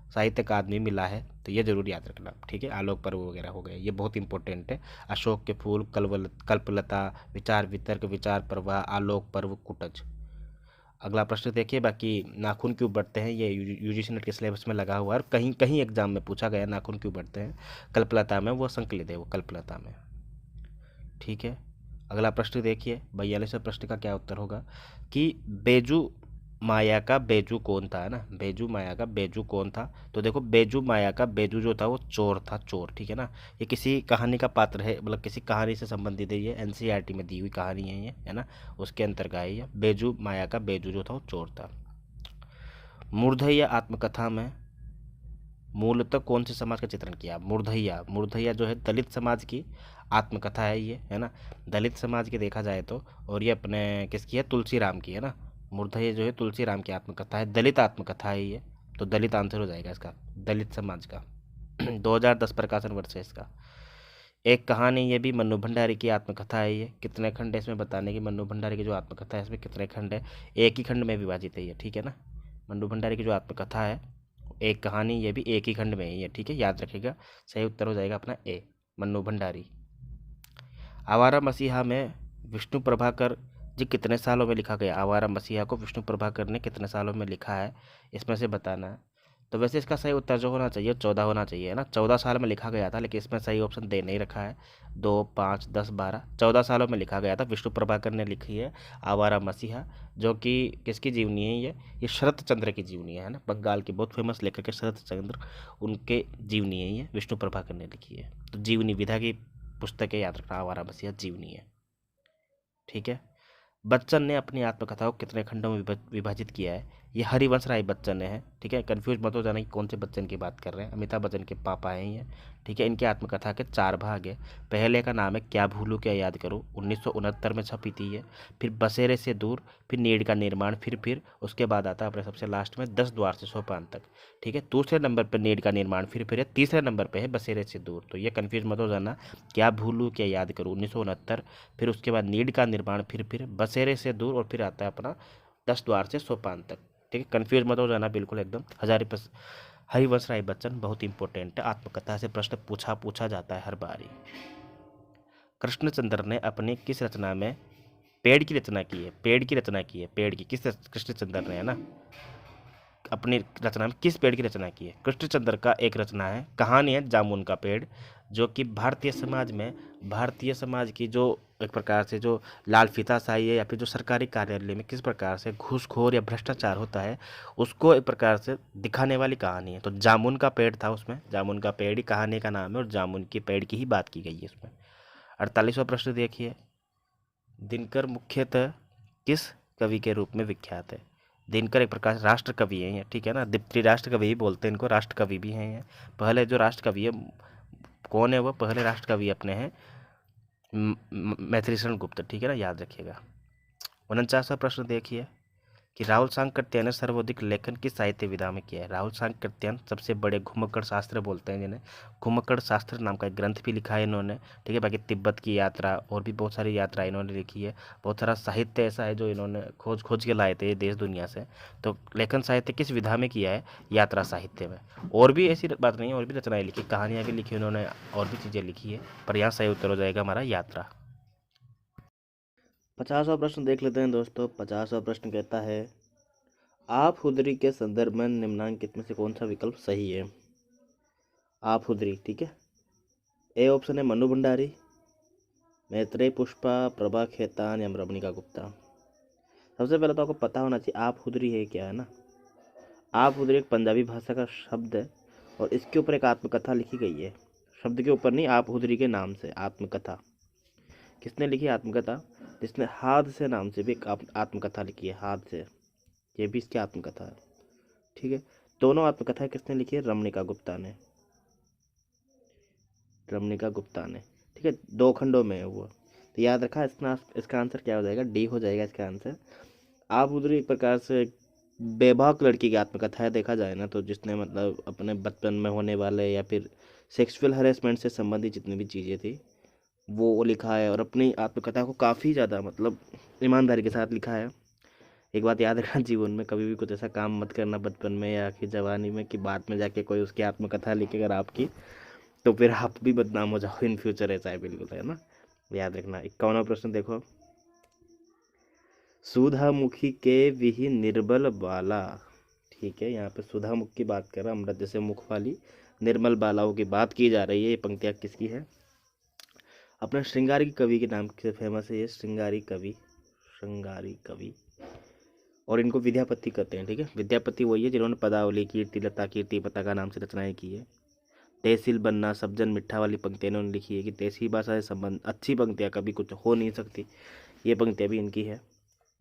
साहित्य अकादमी मिला है, तो ये जरूर याद रखना, ठीक है। आलोक पर्व वगैरह हो गए, ये बहुत इंपॉर्टेंट है। अशोक के फूल, कल्पलता, विचार वितर्क विचार प्रवाह, आलोक पर्व, कुटज। अगला प्रश्न देखिए, बाकी नाखून क्यों बढ़ते हैं, ये यूजीसी नेट के सिलेबस में लगा हुआ है और कहीं कहीं एग्जाम में पूछा गया नाखून क्यों बढ़ते हैं। कल्पलता में वो संकलित है, वो कल्पलता में, ठीक है। अगला प्रश्न देखिए, 42वें प्रश्न का क्या उत्तर होगा कि बेजू माया का बेजू कौन था, है ना। बेजू माया का बेजू कौन था। तो देखो बेजू माया का बेजू जो था वो चोर था, चोर, ठीक है ना। ये किसी कहानी का पात्र है, मतलब किसी कहानी से संबंधित है, ये एनसीईआरटी में दी हुई कहानी है ये, है ना। उसके अंतर्गत है ये। बेजू माया का बेजू जो था वो चोर था। मूर्धैया आत्मकथा में मूलतः कौन से समाज का चित्रण किया। मूर्धैया, मूर्धैया जो है दलित समाज की आत्मकथा है ये, है ना। दलित समाज की देखा जाए तो, और ये अपने किसकी है, तुलसी राम की, है ना। मूर्धैया जो है तुलसी राम की आत्मकथा है, दलित आत्मकथा है ये। तो दलित आंसर हो जाएगा इसका, दलित समाज का। 2010 प्रकाशन वर्ष है इसका। एक कहानी, ये भी मन्नू भंडारी की आत्मकथा है ये। कितने खंड है इसमें बताने की, मन्नू भंडारी की जो आत्मकथा है इसमें कितने खंड है। एक ही खंड में विभाजित है ये, ठीक है ना। मन्नू भंडारी की जो आत्मकथा है एक कहानी, ये भी एक ही खंड में है ये, ठीक है, याद रखिएगा। सही उत्तर हो जाएगा अपना ए, मन्नू भंडारी। आवारा मसीहा में विष्णु प्रभाकर जी कितने सालों में लिखा गया। आवारा मसीहा को विष्णु प्रभाकर ने कितने सालों में लिखा है, इसमें से बताना है। तो वैसे इसका सही उत्तर जो होना चाहिए 14 होना चाहिए, है ना। 14 साल में लिखा गया था, लेकिन इसमें सही ऑप्शन दे नहीं रखा है। 2, 5, 10, 12, 14 सालों में लिखा गया था। विष्णु प्रभाकर ने लिखी है आवारा मसीहा, जो कि किसकी जीवनी है ये शरत चंद्र की जीवनी है ना। बंगाल के बहुत फेमस लेखक है शरत चंद्र, उनके जीवनी है ये, विष्णु प्रभाकर ने लिखी है। तो जीवनी विधा की पुस्तक है, याद रखना, आवारा मसीहा जीवनी है, ठीक है। बच्चन ने अपनी आत्मकथा को कितने खंडों में विभाजित किया है। ये हरिवंश राय बच्चन है, ठीक है। कंफ्यूज मत हो जाना कि कौन से बच्चन की बात कर रहे हैं, अमिताभ बच्चन के पापा हैं ये, ठीक है। इनकी आत्मकथा के 4 भाग है। पहले का नाम है क्या भूलूं क्या याद करूं, 1969 में छपी थी ये। फिर बसेरे से दूर, फिर नीड़ का निर्माण, फिर उसके बाद आता है अपने सबसे लास्ट में 10 द्वार से सोपान तक, ठीक है। दूसरे नंबर पर नीड़ का निर्माण, फिर है तीसरे नंबर पर है बसेरे से दूर। तो ये कन्फ्यूज मत हो जाना, क्या भूलूं क्या याद करूं 1969, फिर उसके बाद नीड़ का निर्माण, फिर बसेरे से दूर, और फिर आता है अपना 10 द्वार से सोपान तक, ठीक है। कन्फ्यूज मत हो जाना बिल्कुल एकदम। हरिवंश राय बच्चन बहुत इंपॉर्टेंट है, आत्मकथा से प्रश्न पूछा जाता है हर बारी। कृष्णचंद्र ने अपनी किस रचना में पेड़ की रचना की है। पेड़ की रचना की है, पेड़ की किस कृष्णचंद्र ने, है ना। अपनी रचना में किस पेड़ की रचना की है? कृष्णचंद्र का एक रचना है, कहानी है जामुन का पेड़, जो कि भारतीय समाज की जो एक प्रकार से जो लाल फीताशाही है या फिर जो सरकारी कार्यालय में किस प्रकार से घूसखोर या भ्रष्टाचार होता है, उसको एक प्रकार से दिखाने वाली कहानी है। तो जामुन का पेड़ था उसमें, जामुन का पेड़ ही कहानी का नाम है और जामुन के पेड़ की ही बात की गई है इसमें। 48वां प्रश्न देखिए, दिनकर मुख्यतः किस कवि के रूप में विख्यात है? दिनकर एक प्रकार से राष्ट्र कवि हैं ये, ठीक है ना, त्रिराष्ट्र कवि ही बोलते हैं इनको, राष्ट्र कवि भी हैं ये। पहले जो राष्ट्र कवि है कौन है? वो पहले राष्ट्र कवि अपने हैं मैथिलीशरण गुप्त, ठीक है ना, याद रखिएगा। 49वां प्रश्न देखिए कि राहुल सांकृत्य ने सर्वाधिक लेखन किस साहित्य विधा में किया है? राहुल सांकृत्य सबसे बड़े घुमक्कड़ शास्त्र बोलते हैं जिन्हें, घुमक्कड़ शास्त्र नाम का एक ग्रंथ भी लिखा है इन्होंने, ठीक है। बाकी तिब्बत की यात्रा और भी बहुत सारी यात्रा इन्होंने लिखी है, बहुत सारा साहित्य ऐसा है जो इन्होंने खोज खोज के लाए थे देश दुनिया से। तो लेखन साहित्य किस विधा में किया है? यात्रा साहित्य में। और भी ऐसी बात नहीं है, और भी रचनाएं लिखी, कहानियाँ भी लिखी उन्होंने, और भी चीज़ें लिखी है, पर यहाँ सही उत्तर हो जाएगा हमारा यात्रा। 50वां प्रश्न देख लेते हैं दोस्तों। 50वां प्रश्न कहता है, आप हुदरी के संदर्भ में निम्नलिखित में से कौन सा विकल्प सही है? आप हुदरी, ठीक है। ए ऑप्शन है मनु भंडारी, मैत्रेय पुष्पा, प्रभा खेतान या रमणिका गुप्ता। सबसे पहले तो आपको पता होना चाहिए आप हुदरी है क्या, है ना। आप हुदरी एक पंजाबी भाषा का शब्द है और इसके ऊपर एक आत्मकथा लिखी गई है। शब्द के ऊपर नहीं, आप हुदरी के नाम से आत्मकथा। किसने लिखी आत्मकथा? जिसने हाथ से नाम से भी एक आत्मकथा लिखी है, हाथ से, ये भी इसकी आत्मकथा है, ठीक है। दोनों आत्मकथाएं किसने लिखी है? रमणिका गुप्ता ने, रमणिका गुप्ता ने, ठीक है। 2 खंडों में है वो, तो याद रखा। इसका आंसर क्या हो जाएगा? डी हो जाएगा इसका आंसर। आप उधर एक प्रकार से बेबाक लड़की की आत्मकथा है देखा जाए ना, तो जिसने मतलब अपने बचपन में होने वाले या फिर सेक्सुअल हरेसमेंट से संबंधित जितनी भी चीज़ें थी वो लिखा है, और अपनी आत्मकथा को काफ़ी ज़्यादा मतलब ईमानदारी के साथ लिखा है। एक बात याद रखना, जीवन में कभी भी कुछ ऐसा काम मत करना बचपन में या फिर जवानी में कि बाद में जाके कोई उसकी आत्मकथा लिखेगा आपकी, तो फिर आप भी बदनाम हो जाओ इन फ्यूचर, ऐसा है बिल्कुल, है ना, याद रखना। 51वां प्रश्न देखो, सुधामुखी के विहि निर्बल बाला, ठीक है। यहाँ पे सुधामुख की बात कर रहा, अमृत जैसे मुख वाली निर्मल बालाओं की बात की जा रही है। ये पंक्तियाँ किसकी है? अपने श्रृंगारी कवि के नाम से फेमस है ये, श्रृंगारी कवि, श्रृंगारी कवि। और इनको विद्यापति कहते हैं, ठीक है। विद्यापति वही है जिन्होंने पदावली, कीर्ति लता, कीर्ति पताका नाम से रचनाएं की है। तहसील बनना, सब्जन मिठा वाली पंक्तियाँ इन्होंने लिखी है कि तहसील भाषा से संबंध अच्छी पंक्तियाँ कभी कुछ हो नहीं सकती, ये पंक्तियाँ भी इनकी है।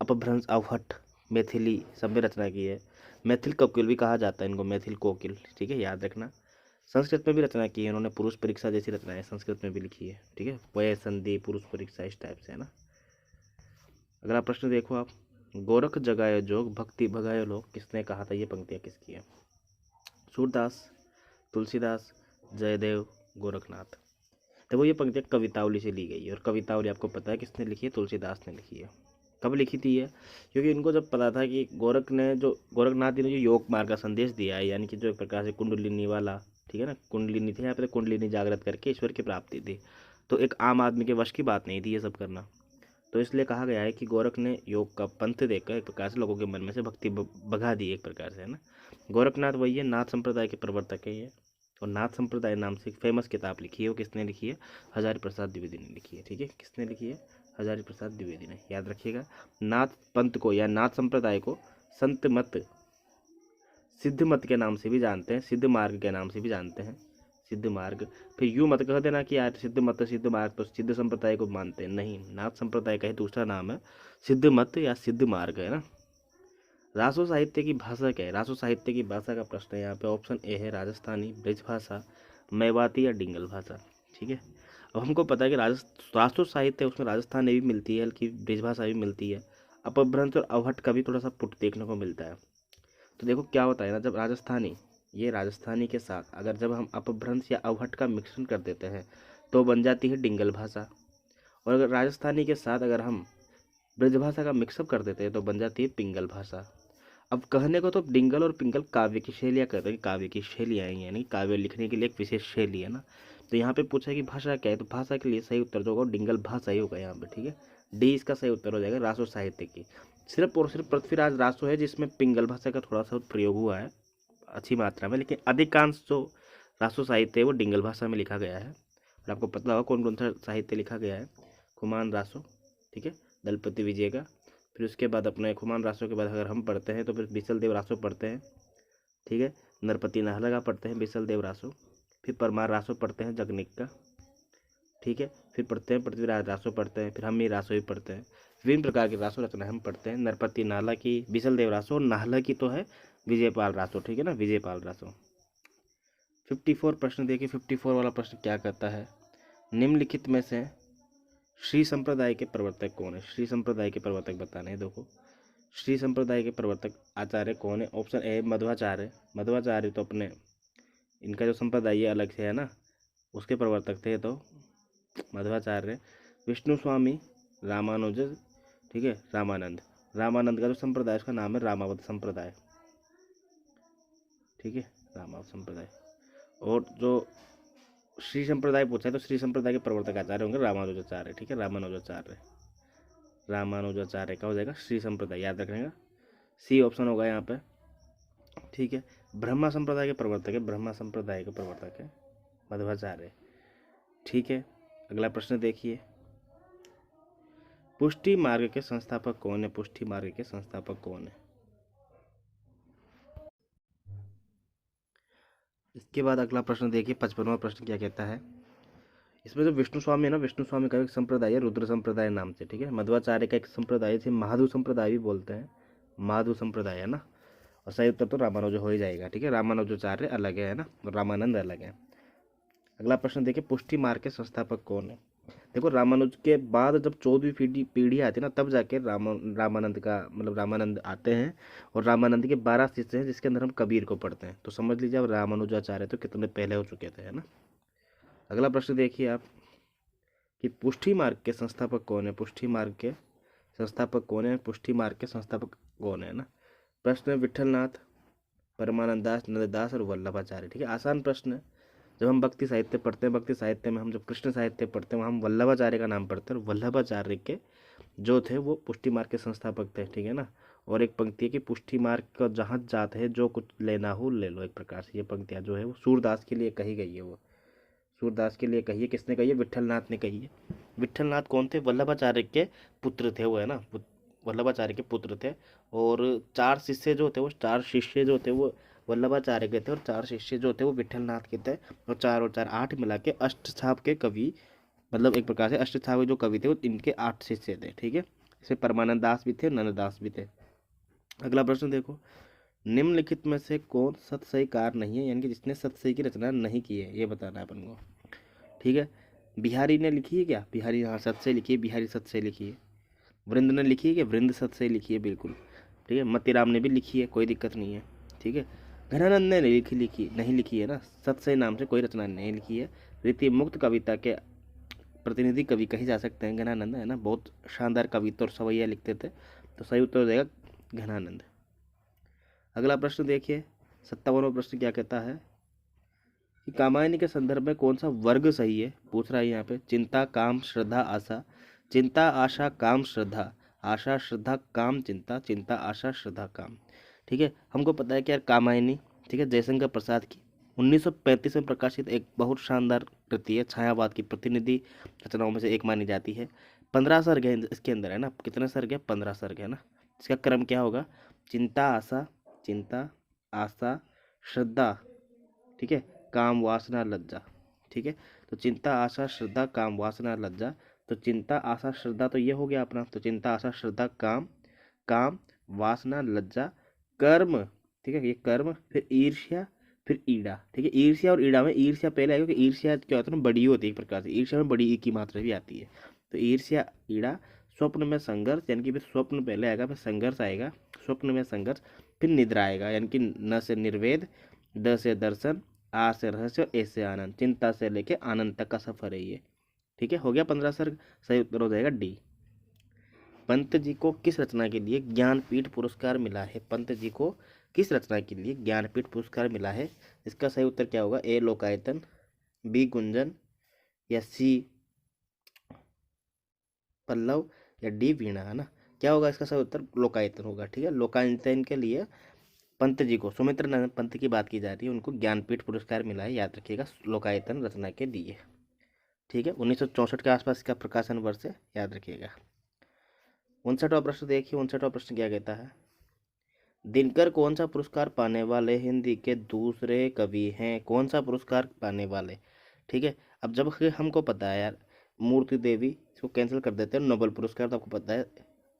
अपभ्रंश, अवहट, मैथिली सब में रचना की है। मैथिल कोकिल भी कहा जाता है इनको, मैथिल कोकिल, ठीक है, याद रखना। संस्कृत में भी रचना की है इन्होंने, पुरुष परीक्षा जैसी रचनाएं संस्कृत में भी लिखी है, ठीक है। वय संधि, पुरुष परीक्षा, इस टाइप से, है ना। अगला प्रश्न देखो आप, गोरख जगाए जोग भक्ति भगाए लोग, किसने कहा था? ये पंक्तियाँ किसकी है? सूरदास, तुलसीदास, जयदेव, गोरखनाथ। देखो ये पंक्तियाँ कवितावली से ली गई है, और कवितावली आपको पता है किसने लिखी है? तुलसीदास ने लिखी है। कब लिखी थी ये? क्योंकि इनको जब पता था कि गोरखनाथ जी ने जो योग मार्ग का संदेश दिया है, यानी कि जो एक प्रकार से कुंडलिनी वाला, ठीक है ना, कुंडलिनी थी यहाँ पे, कुंडलिनी जागृत करके ईश्वर की प्राप्ति थी, तो एक आम आदमी के वश की बात नहीं थी ये सब करना। तो इसलिए कहा गया है कि गोरख ने योग का पंथ देकर एक प्रकार से लोगों के मन में से भक्ति भगा दी एक प्रकार से, है ना। गोरखनाथ वही है, नाथ संप्रदाय के प्रवर्तक है ये, और नाथ संप्रदाय नाम से एक फेमस किताब लिखी है, वो किसने लिखी है? हजारी प्रसाद द्विवेदी ने लिखी है, ठीक है। किसने लिखी है? हजारी प्रसाद द्विवेदी ने, याद रखिएगा। नाथ पंथ को या नाथ संप्रदाय को संत मत, सिद्ध मत के नाम से भी जानते हैं, सिद्ध मार्ग के नाम से भी जानते हैं, सिद्ध मार्ग। फिर यूँ मत कह देना कि यार सिद्ध मत सिद्ध मार्ग तो सिद्ध संप्रदाय को मानते हैं, नहीं, नाथ संप्रदाय का ही दूसरा नाम है सिद्ध मत या सिद्ध मार्ग, है ना। रासो साहित्य की भाषा क्या है? रासो साहित्य की भाषा का प्रश्न है यहाँ पे। ऑप्शन ए है राजस्थानी, ब्रज भाषा, मेवाती या डिंगल भाषा, ठीक है। अब हमको पता है कि रासो साहित्य उसमें राजस्थान में भी मिलती है, हल्की ब्रज भाषा भी मिलती है, अपभ्रंश और अवहट का भी थोड़ा सा पुट देखने को मिलता है। तो देखो क्या होता है ना, जब राजस्थानी के साथ अगर जब हम अपभ्रंश या अवहट का मिश्रण कर देते हैं तो बन जाती है डिंगल भाषा, और अगर राजस्थानी के साथ अगर हम ब्रज भाषा का मिक्सअप कर देते हैं तो बन जाती है पिंगल भाषा। अब कहने को तो डिंगल और पिंगल काव्य की शैलियाँ कहते हैं, काव्य की शैलियाँ हैं, यानी काव्य लिखने के लिए एक विशेष शैली है ना। तो यहाँ पे पूछा है कि भाषा क्या है, तो भाषा के लिए सही उत्तर जो होगा डिंगल भाषा ही होगा यहाँ पे, ठीक है। डी इसका सही उत्तर हो जाएगा, रासो साहित्य की। सिर्फ और सिर्फ पृथ्वीराज रासो है जिसमें पिंगल भाषा का थोड़ा सा प्रयोग हुआ है अच्छी मात्रा में, लेकिन अधिकांश जो रासो साहित्य है वो डिंगल भाषा में लिखा गया है। और आपको पता होगा कौन कौन सा साहित्य लिखा गया है। खुमान रासो, ठीक है, दलपति विजय का। फिर उसके बाद अपने खुमान रासो के बाद अगर हम पढ़ते हैं तो फिर बिसल देव रासो पढ़ते हैं, ठीक है, नरपति नाहला का पढ़ते हैं बिसल देव रासो। फिर परमार रासो पढ़ते हैं जगनिक का, ठीक है। फिर पढ़ते हैं पृथ्वीराज रासो पढ़ते हैं, फिर हम ही रासो ही पढ़ते हैं। विभिन्न प्रकार की रासो रचना हम पढ़ते हैं। नरपति नाहला की बिसल देव रासो, नाहला की तो है विजयपाल रासो, ठीक है ना, विजयपाल रासो। 54 प्रश्न देखिए, 54 वाला प्रश्न क्या कहता है, निम्नलिखित में से श्री संप्रदाय के प्रवर्तक कौन है। श्री संप्रदाय के प्रवर्तक बताने हैं। देखो श्री संप्रदाय के प्रवर्तक आचार्य कौन है। Option A Madhvacharya. मध्वाचार्य तो अपने इनका जो संप्रदाय अलग से है ना, उसके प्रवर्तक थे तो मध्वाचार्य। विष्णु स्वामी, रामानुज, ठीक है, रामानंद। रामानंद का जो संप्रदाय उसका नाम है रामावत संप्रदाय, ठीक है, रामावत संप्रदाय। और जो श्री संप्रदाय पूछा है तो श्री संप्रदाय के प्रवर्तक आचार्य होंगे रामानुजाचार्य, ठीक है, रामानुजाचार्य। रामानुजाचार्य का हो जाएगा श्री संप्रदाय, याद रखने का, सी ऑप्शन होगा यहाँ पे, ठीक है। ब्रह्मा संप्रदाय के प्रवर्तक है, ब्रह्मा संप्रदाय के प्रवर्तक है मध्वाचार्य, ठीक है। अगला प्रश्न देखिए, पुष्टि मार्ग के संस्थापक कौन है। पुष्टि मार्ग के संस्थापक कौन है। इसके बाद अगला प्रश्न देखिए, 55वां प्रश्न क्या कहता है। इसमें जो विष्णु स्वामी है ना, विष्णु स्वामी का एक संप्रदाय है रुद्र संप्रदाय नाम से, ठीक है। मध्वाचार्य का एक संप्रदाय से महाधु संप्रदाय भी बोलते हैं, माधु संप्रदाय है ना। और सही उत्तर तो रामानुज हो ही जाएगा, ठीक है। रामानुजाचार्य अलग है ना, रामानंद अलग है। अगला प्रश्न देखिए, पुष्टि मार्ग के संस्थापक कौन है। देखो रामानुज के बाद जब 14वीं पीढ़ी आती है ना, तब जाके रामानंद का मतलब रामानंद आते हैं। और रामानंद के 12 शिष्य हैं जिसके अंदर हम कबीर को पढ़ते हैं। तो समझ लीजिए अब रामानुजाचार्य तो कितने पहले हो चुके थे, है ना। अगला प्रश्न देखिए आप कि पुष्टि मार्ग के संस्थापक कौन है। पुष्टि मार्ग के संस्थापक कौन है। पुष्टि मार्ग के संस्थापक कौन है ना। प्रश्न है विठलनाथ, परमानंद दास, नंददास और वल्लभाचार्य, ठीक है। आसान प्रश्न है। जब हम भक्ति साहित्य पढ़ते हैं, भक्ति साहित्य में हम जब कृष्ण साहित्य पढ़ते हैं वहाँ हम वल्लभाचार्य का नाम पढ़ते हैं। और वल्लभाचार्य के जो थे वो पुष्टि मार्ग के संस्थापक थे, ठीक है ना। और एक पंक्ति है कि पुष्टि मार्ग का जहाँ जात है जो कुछ लेना हो ले लो, एक प्रकार से ये पंक्तियाँ जो है वो सूरदास के लिए कही गई है। वो सूरदास के लिए कही है। किसने कही है। विठलनाथ ने कही है। विठलनाथ कौन थे। वल्लभाचार्य के पुत्र थे वो, है ना, वल्लभाचार्य के पुत्र थे। और 4 शिष्य जो थे वो 4 शिष्य जो थे वो वल्लभाचार्य के थे। और 4 शिष्य जो थे वो विठलनाथ के थे। और 4 और 4 8 मिला के अष्टछाप के कवि, मतलब एक प्रकार से अष्टछाप के जो कवि थे वो इनके 8 शिष्य थे, ठीक है। इसमें परमानंद दास भी थे, नंददास भी थे। अगला प्रश्न देखो, निम्नलिखित में से कौन सतसईकार नहीं है, यानी कि जिसने सतसई की रचना नहीं की है, ये बताना है अपन को, ठीक है। बिहारी ने लिखी है क्या। बिहारी, हाँ, सतसई लिखी है, बिहारी सतसई लिखी है। वृंद ने लिखी है कि वृंद सतसई लिखी है, बिल्कुल, ठीक है। मतीराम ने भी लिखी है, कोई दिक्कत नहीं है, ठीक है। घनानंद ने नहीं लिखी है ना, सतसई नाम से कोई रचना नहीं लिखी है। रीति मुक्त कविता के प्रतिनिधि कवि कहे जा सकते हैं घनानंद, है ना। बहुत शानदार कविता और सवैया लिखते थे। तो सही उत्तर हो जाएगा घनानंद। अगला प्रश्न देखिए, 57वां प्रश्न क्या कहता है कि कामायनी के संदर्भ में कौन सा वर्ग सही है। पूछ रहा है यहाँ पे, चिंता, काम, श्रद्धा, आशा। चिंता, आशा, काम, श्रद्धा। आशा, श्रद्धा, काम, चिंता। चिंता, आशा, श्रद्धा, काम, ठीक है। हमको पता है कि यार कामायनी, ठीक है, जयशंकर प्रसाद की 1935 में प्रकाशित एक बहुत शानदार कृति है। छायावाद की प्रतिनिधि रचनाओं में से एक मानी जाती है। 15 सर्ग है इसके अंदर, है ना। कितने सर्ग है। 15 सर्ग है ना। इसका क्रम क्या होगा। चिंता, आशा, चिंता, आशा, श्रद्धा, ठीक है, काम, वासना, लज्जा, ठीक है। तो चिंता, आशा, श्रद्धा, काम, वासना, लज्जा। तो चिंता, आशा, श्रद्धा तो ये हो गया अपना। तो चिंता, आशा, श्रद्धा, काम, काम, वासना, लज्जा, कर्म, ठीक है, ये कर्म। फिर ईर्ष्या, फिर ईड़ा, ठीक है। ईर्ष्या और ईड़ा में ईर्ष्या पहले आएगा, क्योंकि ईर्ष्या क्या होता है ना, बड़ी होती है एक प्रकार से। ईर्ष्या में बड़ी ई की मात्रा भी आती है। तो ईर्ष्या, ईड़ा। स्वप्न में संघर्ष, यानी कि फिर स्वप्न पहले आएगा, फिर संघर्ष आएगा। स्वप्न में संघर्ष, फिर निद्रा आएगा, यानी कि न से निर्वेद, द से दर्शन, आ से रहस्य और ए से आनंद। चिंता से लेके आनंद तक का सफर है ये, ठीक है। हो गया 15 सर्ग। सही उत्तर हो जाएगा डी। पंत जी को किस रचना के लिए ज्ञानपीठ पुरस्कार मिला है। पंत जी को किस रचना के लिए ज्ञानपीठ पुरस्कार मिला है। इसका सही उत्तर क्या होगा। ए लोकायतन, बी गुंजन, या सी पल्लव, या डी वीणा, है ना। क्या होगा इसका सही उत्तर? लोकायतन होगा। ठीक है, लोकायतन के लिए पंत जी को, सुमित्रानंद पंत की बात की जा रही है, उनको ज्ञानपीठ पुरस्कार मिला है, याद रखिएगा, लोकायतन रचना के लिए। ठीक है, 1964 के आसपास इसका प्रकाशन वर्ष है, याद रखिएगा। 59वां प्रश्न देखिए, 59वां प्रश्न क्या कहता है? दिनकर कौन सा पुरस्कार पाने वाले हिंदी के दूसरे कवि हैं? कौन सा पुरस्कार पाने वाले? ठीक है, अब जब हमको पता है यार, मूर्ति देवी, इसको कैंसिल कर देते हैं, नोबेल पुरस्कार तो आपको पता है,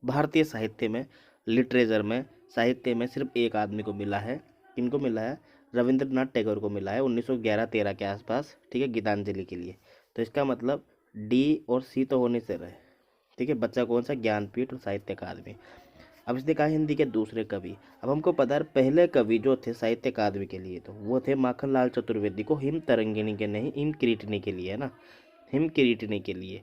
भारतीय साहित्य में, लिटरेचर में, साहित्य में सिर्फ एक आदमी को मिला है। किनको मिला है? रविंद्रनाथ टैगोर को मिला है 1911-13 के आसपास। ठीक है, गीतांजलि के लिए। तो इसका मतलब डी और सी तो होने से रहे। ठीक है, बच्चा कौन सा? ज्ञानपीठ और साहित्य अकादमी। अब इसने कहा हिंदी के दूसरे कवि। अब हमको पता है पहले कवि जो थे साहित्य अकादमी के लिए, तो वो थे माखनलाल चतुर्वेदी को हिम तरंगिणी के, नहीं हिम किरीटिनी के लिए, है ना, हिम किरीटिनी के लिए,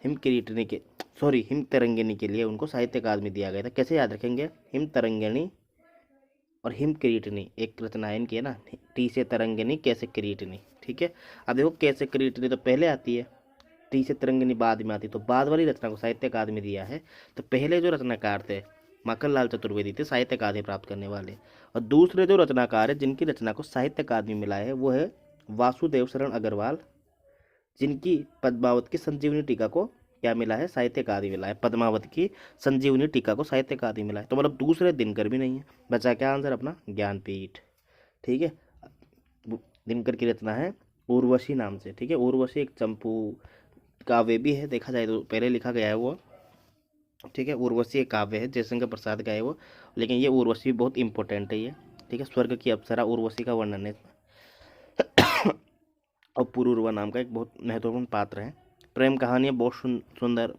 हिम किरीटिनी के, सॉरी, हिम तरंगिणी के लिए उनको साहित्य अकादमी दिया गया था। कैसे याद रखेंगे? हिम तरंगिणी और हिम किरीटिनी एक रचना है इनकी, है ना, टी से तरंगिणी, कैसे किरीटिनी। ठीक है, अब देखो कैसे किरीटिनी तो पहले आती है, टी से तरंगिणी बाद में आती, तो बाद वाली रचना को साहित्य अकादमी दिया है। तो पहले जो रचनाकार थे माखनलाल चतुर्वेदी थे साहित्य अकादमी प्राप्त करने वाले, और दूसरे जो रचनाकार है जिनकी रचना को साहित्य अकादमी मिला है वो है वासुदेव शरण अग्रवाल, जिनकी पद्मावत की संजीवनी टीका को क्या मिला है? साहित्य अकादमी मिला है। पद्मावत की संजीवनी टीका को साहित्य अकादमी मिला है। तो मतलब दूसरे दिनकर भी नहीं है, बचा क्या आंसर अपना? ज्ञानपीठ। ठीक है, दिनकर की रचना है उर्वशी नाम से। ठीक है, उर्वशी एक चंपू काव्य भी है, देखा जाए तो पहले लिखा गया है वो। ठीक है, उर्वशी एक काव्य है, जयशंकर प्रसाद का है वो, लेकिन ये उर्वशी बहुत इंपॉर्टेंट है ये। ठीक है, स्वर्ग की अप्सरा उर्वशी का वर्णन है इसमें। और पुरूरवा नाम का एक बहुत महत्वपूर्ण पात्र है। प्रेम कहानी बहुत सुंदर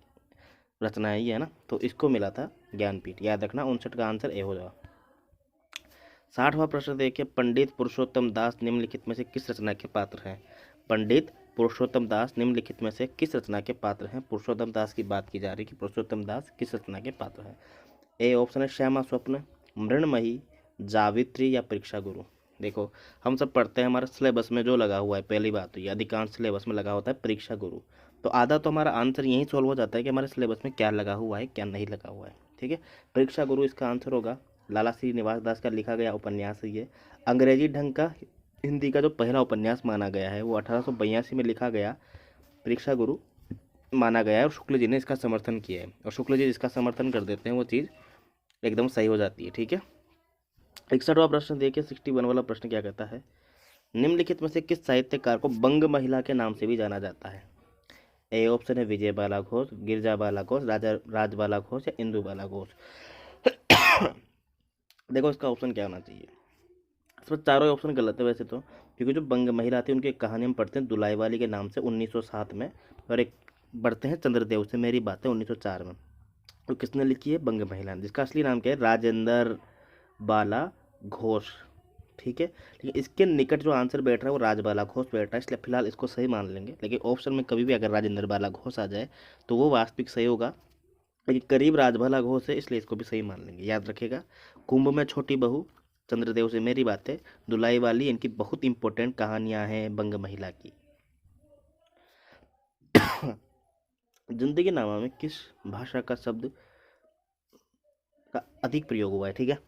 रचना है ये, है ना, तो इसको मिला था ज्ञानपीठ, याद रखना। 59 का आंसर ए हो जाएगा। 60वां प्रश्न देखिए, पंडित पुरुषोत्तम दास निम्नलिखित में से किस रचना के पात्र हैं? पंडित पुरुषोत्तम दास निम्नलिखित में से किस रचना के पात्र हैं? पुरुषोत्तम दास की बात की जा रही है कि पुरुषोत्तम दास किस रचना के पात्र हैं? ए ऑप्शन है श्यामा स्वप्न, मृणमयी, जावित्री या परीक्षा गुरु। देखो हम सब पढ़ते हैं, हमारे सिलेबस में जो लगा हुआ है, पहली बात तो ये अधिकांश सिलेबस में लगा होता है परीक्षा गुरु, तो आधा तो हमारा आंसर यही सॉल्व हो जाता है कि हमारे सिलेबस में क्या लगा हुआ है क्या नहीं लगा हुआ है। ठीक है, परीक्षा गुरु इसका आंसर होगा। लाला श्रीनिवास दास का लिखा गया उपन्यास है ये। अंग्रेजी ढंग का हिंदी का जो पहला उपन्यास माना गया है वो 1882 में लिखा गया, परीक्षा गुरु माना गया है, और शुक्ल जी ने इसका समर्थन किया है, और शुक्ल जी जिसका समर्थन कर देते हैं वो चीज़ एकदम सही हो जाती है। ठीक है, 61वां प्रश्न देखिए, 61 वाला प्रश्न क्या कहता है? निम्नलिखित में से किस साहित्यकार को बंग महिला के नाम से भी जाना जाता है? ए ऑप्शन है विजय बाला घोष, गिरजा बाला घोष, राजबाला घोष या इंदु बाला घोष। देखो इसका ऑप्शन क्या होना चाहिए? इसमें चारों ऑप्शन गलत है वैसे तो, क्योंकि जो बंग महिला थी उनकी एक कहानी हम पढ़ते हैं दुलाईवाली के नाम से 1907 में, और एक पढ़ते हैं चंद्रदेव से मेरी बातें 1904 में। तो किसने लिखी है? बंग महिला ने, जिसका असली नाम क्या है? राजेंद्र बाला घोष। ठीक है, लेकिन इसके निकट जो आंसर बैठ रहा है वो राजबाला घोष बैठ रहा है, इसलिए फिलहाल इसको सही मान लेंगे। लेकिन ऑप्शन में कभी भी अगर राजेंद्र बाला घोष आ जाए तो वो वास्तविक सही होगा, लेकिन करीब राजबाला घोष है इसलिए इसको भी सही मान लेंगे। याद रखिएगा, कुंभ में छोटी बहू, चंद्रदेव से मेरी बातें, दुलाई वाली, इनकी बहुत इंपॉर्टेंट कहानियां हैं बंग महिला की। जिंदगी नामा में किस भाषा का शब्द का अधिक प्रयोग हुआ है? ठीक है,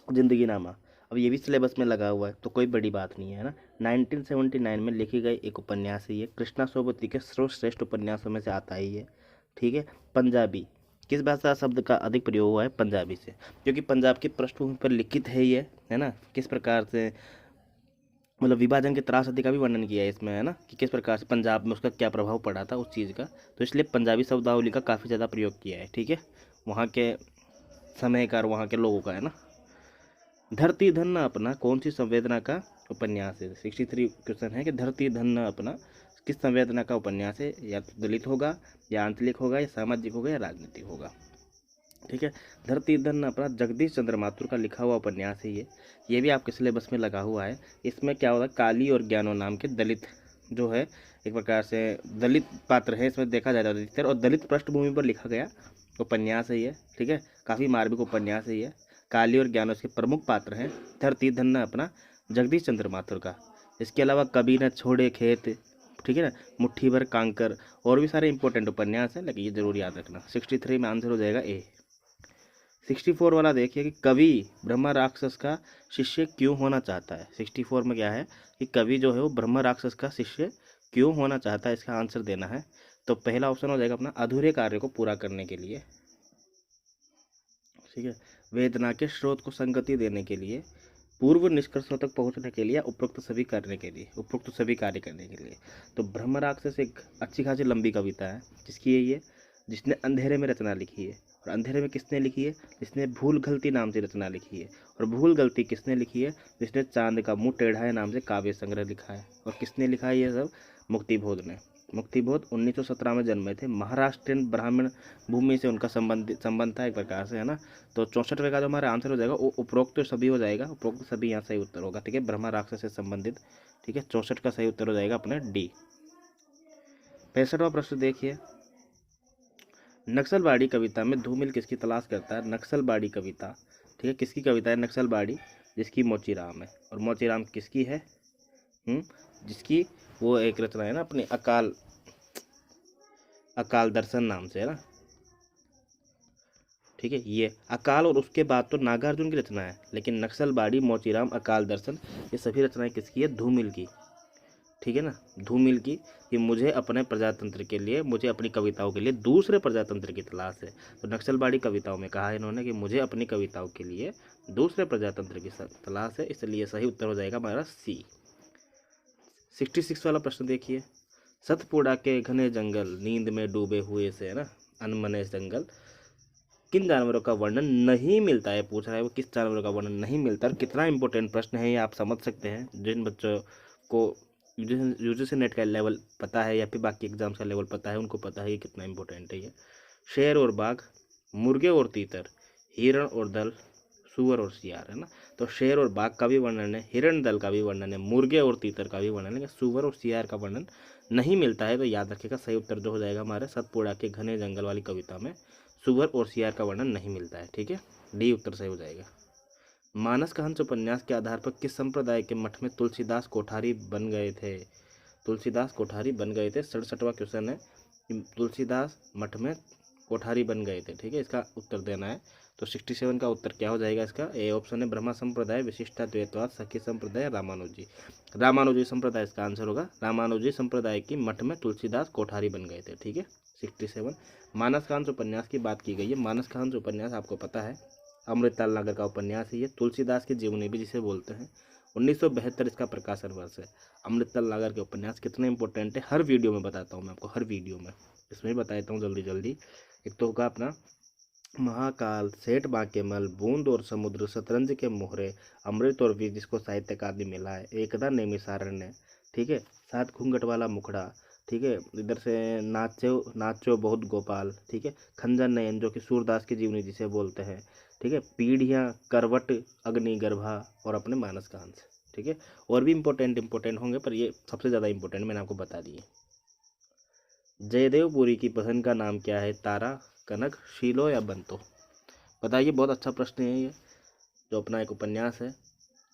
जिंदगी नामा, अब ये भी सिलेबस में लगा हुआ है तो कोई बड़ी बात नहीं है ना। 1979 में लिखी गई एक उपन्यास है ये, कृष्णा सोबती के सर्वश्रेष्ठ उपन्यासों में से आता है ये। ठीक है, पंजाबी, किस भाषा शब्द का अधिक प्रयोग हुआ है? पंजाबी से, क्योंकि पंजाब की पृष्ठभूमि पर लिखित है ये, है ना, किस प्रकार से मतलब विभाजन के त्रासदी का भी वर्णन किया है इसमें, है ना, कि किस प्रकार से पंजाब में उसका क्या प्रभाव पड़ा था उस चीज़ का, तो इसलिए पंजाबी शब्दावली का काफ़ी ज़्यादा प्रयोग किया है। ठीक है, वहाँ के समय का और वहाँ के लोगों का, है ना। धरती धन्य अपना कौन सी संवेदना का उपन्यास है? 63 क्वेश्चन है कि धरती धन्य अपना किस संवेदना का उपन्यास है? या तो दलित होगा, या आंचलिक होगा, या सामाजिक होगा, या राजनीतिक होगा। ठीक है, धरती धन्य अपना जगदीश चंद्र माथुर का लिखा हुआ उपन्यास है ये भी आपके सिलेबस में लगा हुआ है। इसमें क्या होगा, काली और ज्ञानो नाम के दलित जो है एक प्रकार से दलित पात्र है इसमें, देखा जाए अधिकतर, और दलित पृष्ठभूमि पर लिखा गया उपन्यास है ये। ठीक है, काफ़ी मार्मिक उपन्यास है ये। काली और ज्ञानो इसके प्रमुख पात्र हैं। धरती धन्य अपना जगदीश चंद्र माथुर का। इसके अलावा कभी न छोड़े खेत, ठीक है ना, मुट्ठी भर कांकर, और भी सारे इंपॉर्टेंट उपन्यास हैं, लेकिन ये जरूर याद रखना। 63 में आंसर हो जाएगा ए। 64 वाला देखिए कि कवि ब्रह्मा राक्षस का शिष्य क्यों होना चाहता है। 64 में क्या है कि कवि जो है वो ब्रह्मा राक्षस का शिष्य क्यों होना चाहता है, इसका आंसर देना है। तो पहला ऑप्शन हो जाएगा अपना अधूरे कार्य को पूरा करने के लिए, ठीक है, वेदना के स्रोत को संगति देने के लिए, पूर्व निष्कर्षों तक पहुंचने के लिए, उपरोक्त सभी करने के लिए, उपरोक्त सभी कार्य करने के लिए। तो ब्रह्म राक्षस एक अच्छी खासी लंबी कविता है, जिसकी ये जिसने अंधेरे में रचना लिखी है। और अंधेरे में किसने लिखी है, जिसने भूल गलती नाम से रचना लिखी है। और भूल गलती किसने लिखी है, जिसने चांद का मुंह टेढ़ा है नाम से काव्य संग्रह लिखा है। और किसने लिखा है ये सब, मुक्तिबोध ने। मुक्तिबोध 1917 में जन्मे थे। महाराष्ट्रियन ब्राह्मण भूमि से उनका संबंध था एक प्रकार से, है ना। तो 64 का जो हमारा आंसर हो जाएगा वो उपरोक्त तो सभी हो जाएगा, उपरोक्त सभी यहाँ सही उत्तर होगा, ठीक है, ब्रह्मा राक्षस से संबंधित, ठीक है। 64 का सही उत्तर हो जाएगा अपने डी। 65वां प्रश्न देखिए, नक्सलबाड़ी कविता में धूमिल किसकी तलाश करता है। नक्सलबाड़ी कविता, ठीक है, किसकी कविता है नक्सलबाड़ी, जिसकी मोचीराम है। और मोचीराम किसकी है, जिसकी वो एक रचना है ना अपनी अकाल दर्शन नाम से, है ना, ठीक है। ये अकाल और उसके बाद तो नागार्जुन की रचना है, लेकिन नक्सलबाड़ी, मोचीराम, अकाल दर्शन, ये सभी रचनाएं किसकी है, धूमिल की, ठीक है ना, धूमिल की। कि मुझे अपने प्रजातंत्र के लिए, मुझे अपनी कविताओं के लिए दूसरे प्रजातंत्र की तलाश है। तो नक्सलबाड़ी कविताओं में कहा है इन्होंने कि मुझे अपनी कविताओं के लिए दूसरे प्रजातंत्र की तलाश है, इसलिए सही उत्तर हो जाएगा हमारा सी। 66 वाला प्रश्न देखिए, सतपुड़ा के घने जंगल नींद में डूबे हुए से, है ना, अनमने जंगल, किन जानवरों का वर्णन नहीं मिलता है, पूछ रहा है वो किस जानवरों का वर्णन नहीं मिलता है। कितना इंपॉर्टेंट प्रश्न है ये, आप समझ सकते हैं। जिन बच्चों को यूजीसी नेट का लेवल पता है या फिर बाकी एग्जाम्स का लेवल पता है, उनको पता है ये कितना इंपॉर्टेंट है ये। शेर और बाघ, मुर्गे और तीतर, हिरण और दल, सुअर और सियार, है ना। तो शेर और बाघ का भी वर्णन है, हिरण दल का भी वर्णन है, मुर्गे और तीतर का भी वर्णन है, सुअर और सियार का वर्णन नहीं मिलता है। तो याद रखिएगा सही उत्तर जो हो जाएगा हमारे सतपुड़ा के घने जंगल वाली कविता में सुअर और सियार का वर्णन नहीं मिलता है, ठीक है, डी उत्तर सही हो जाएगा। मानस का हंस उपन्यास के आधार पर किस संप्रदाय के मठ में तुलसीदास कोठारी बन गए थे। तुलसीदास कोठारी बन गए थे, 67वां क्वेश्चन है, तुलसीदास मठ में कोठारी बन गए थे, ठीक है, इसका उत्तर देना है। तो 67 का उत्तर क्या हो जाएगा इसका, ए ऑप्शन है, ब्रह्मा संप्रदाय, विशिष्टा द्वैतवाद, सखी संप्रदाय, रामानुजी संप्रदाय इसका आंसर होगा। रामानुजी संप्रदाय की मठ में तुलसीदास कोठारी बन गए थे, ठीक है। 67 मानस का हंस उपन्यास की बात की गई है। मानस का हंस उपन्यास आपको पता है अमृतलाल नागर का उपन्यास है ये, तुलसीदास की जीवनी भी जिसे बोलते हैं। 1972 इसका प्रकाशन वर्ष है। अमृतलाल नागर के उपन्यास कितने इंपॉर्टेंट है हर वीडियो में बताता हूँ मैं आपको, हर वीडियो में इसमें भी बताता हूँ जल्दी जल्दी। एक तो होगा अपना महाकाल, सेठ बांकेमल, बूंद और समुद्र, शतरंज के मोहरे, अमृत और विष जिसको साहित्य अकादमी मिला है, एकदा नैमिषारण्य, ठीक है, 7 घूंघट वाला मुखड़ा, ठीक है, इधर से नाचो नाचो बहुत गोपाल, ठीक है, खंजर नयन जो कि सूरदास की जीवनी जिसे बोलते हैं, ठीक है, पीढ़ियाँ, करवट, अग्निगर्भा और अपने मानस का हंस, ठीक है। और भी इंपॉर्टेंट होंगे पर ये सबसे ज़्यादा इंपॉर्टेंट मैंने आपको बता दिए। जयदेवपुरी की बहन का नाम क्या है, तारा, कनक, शीलो या बंतो। बताइए, बहुत अच्छा प्रश्न है ये। जो अपना एक उपन्यास है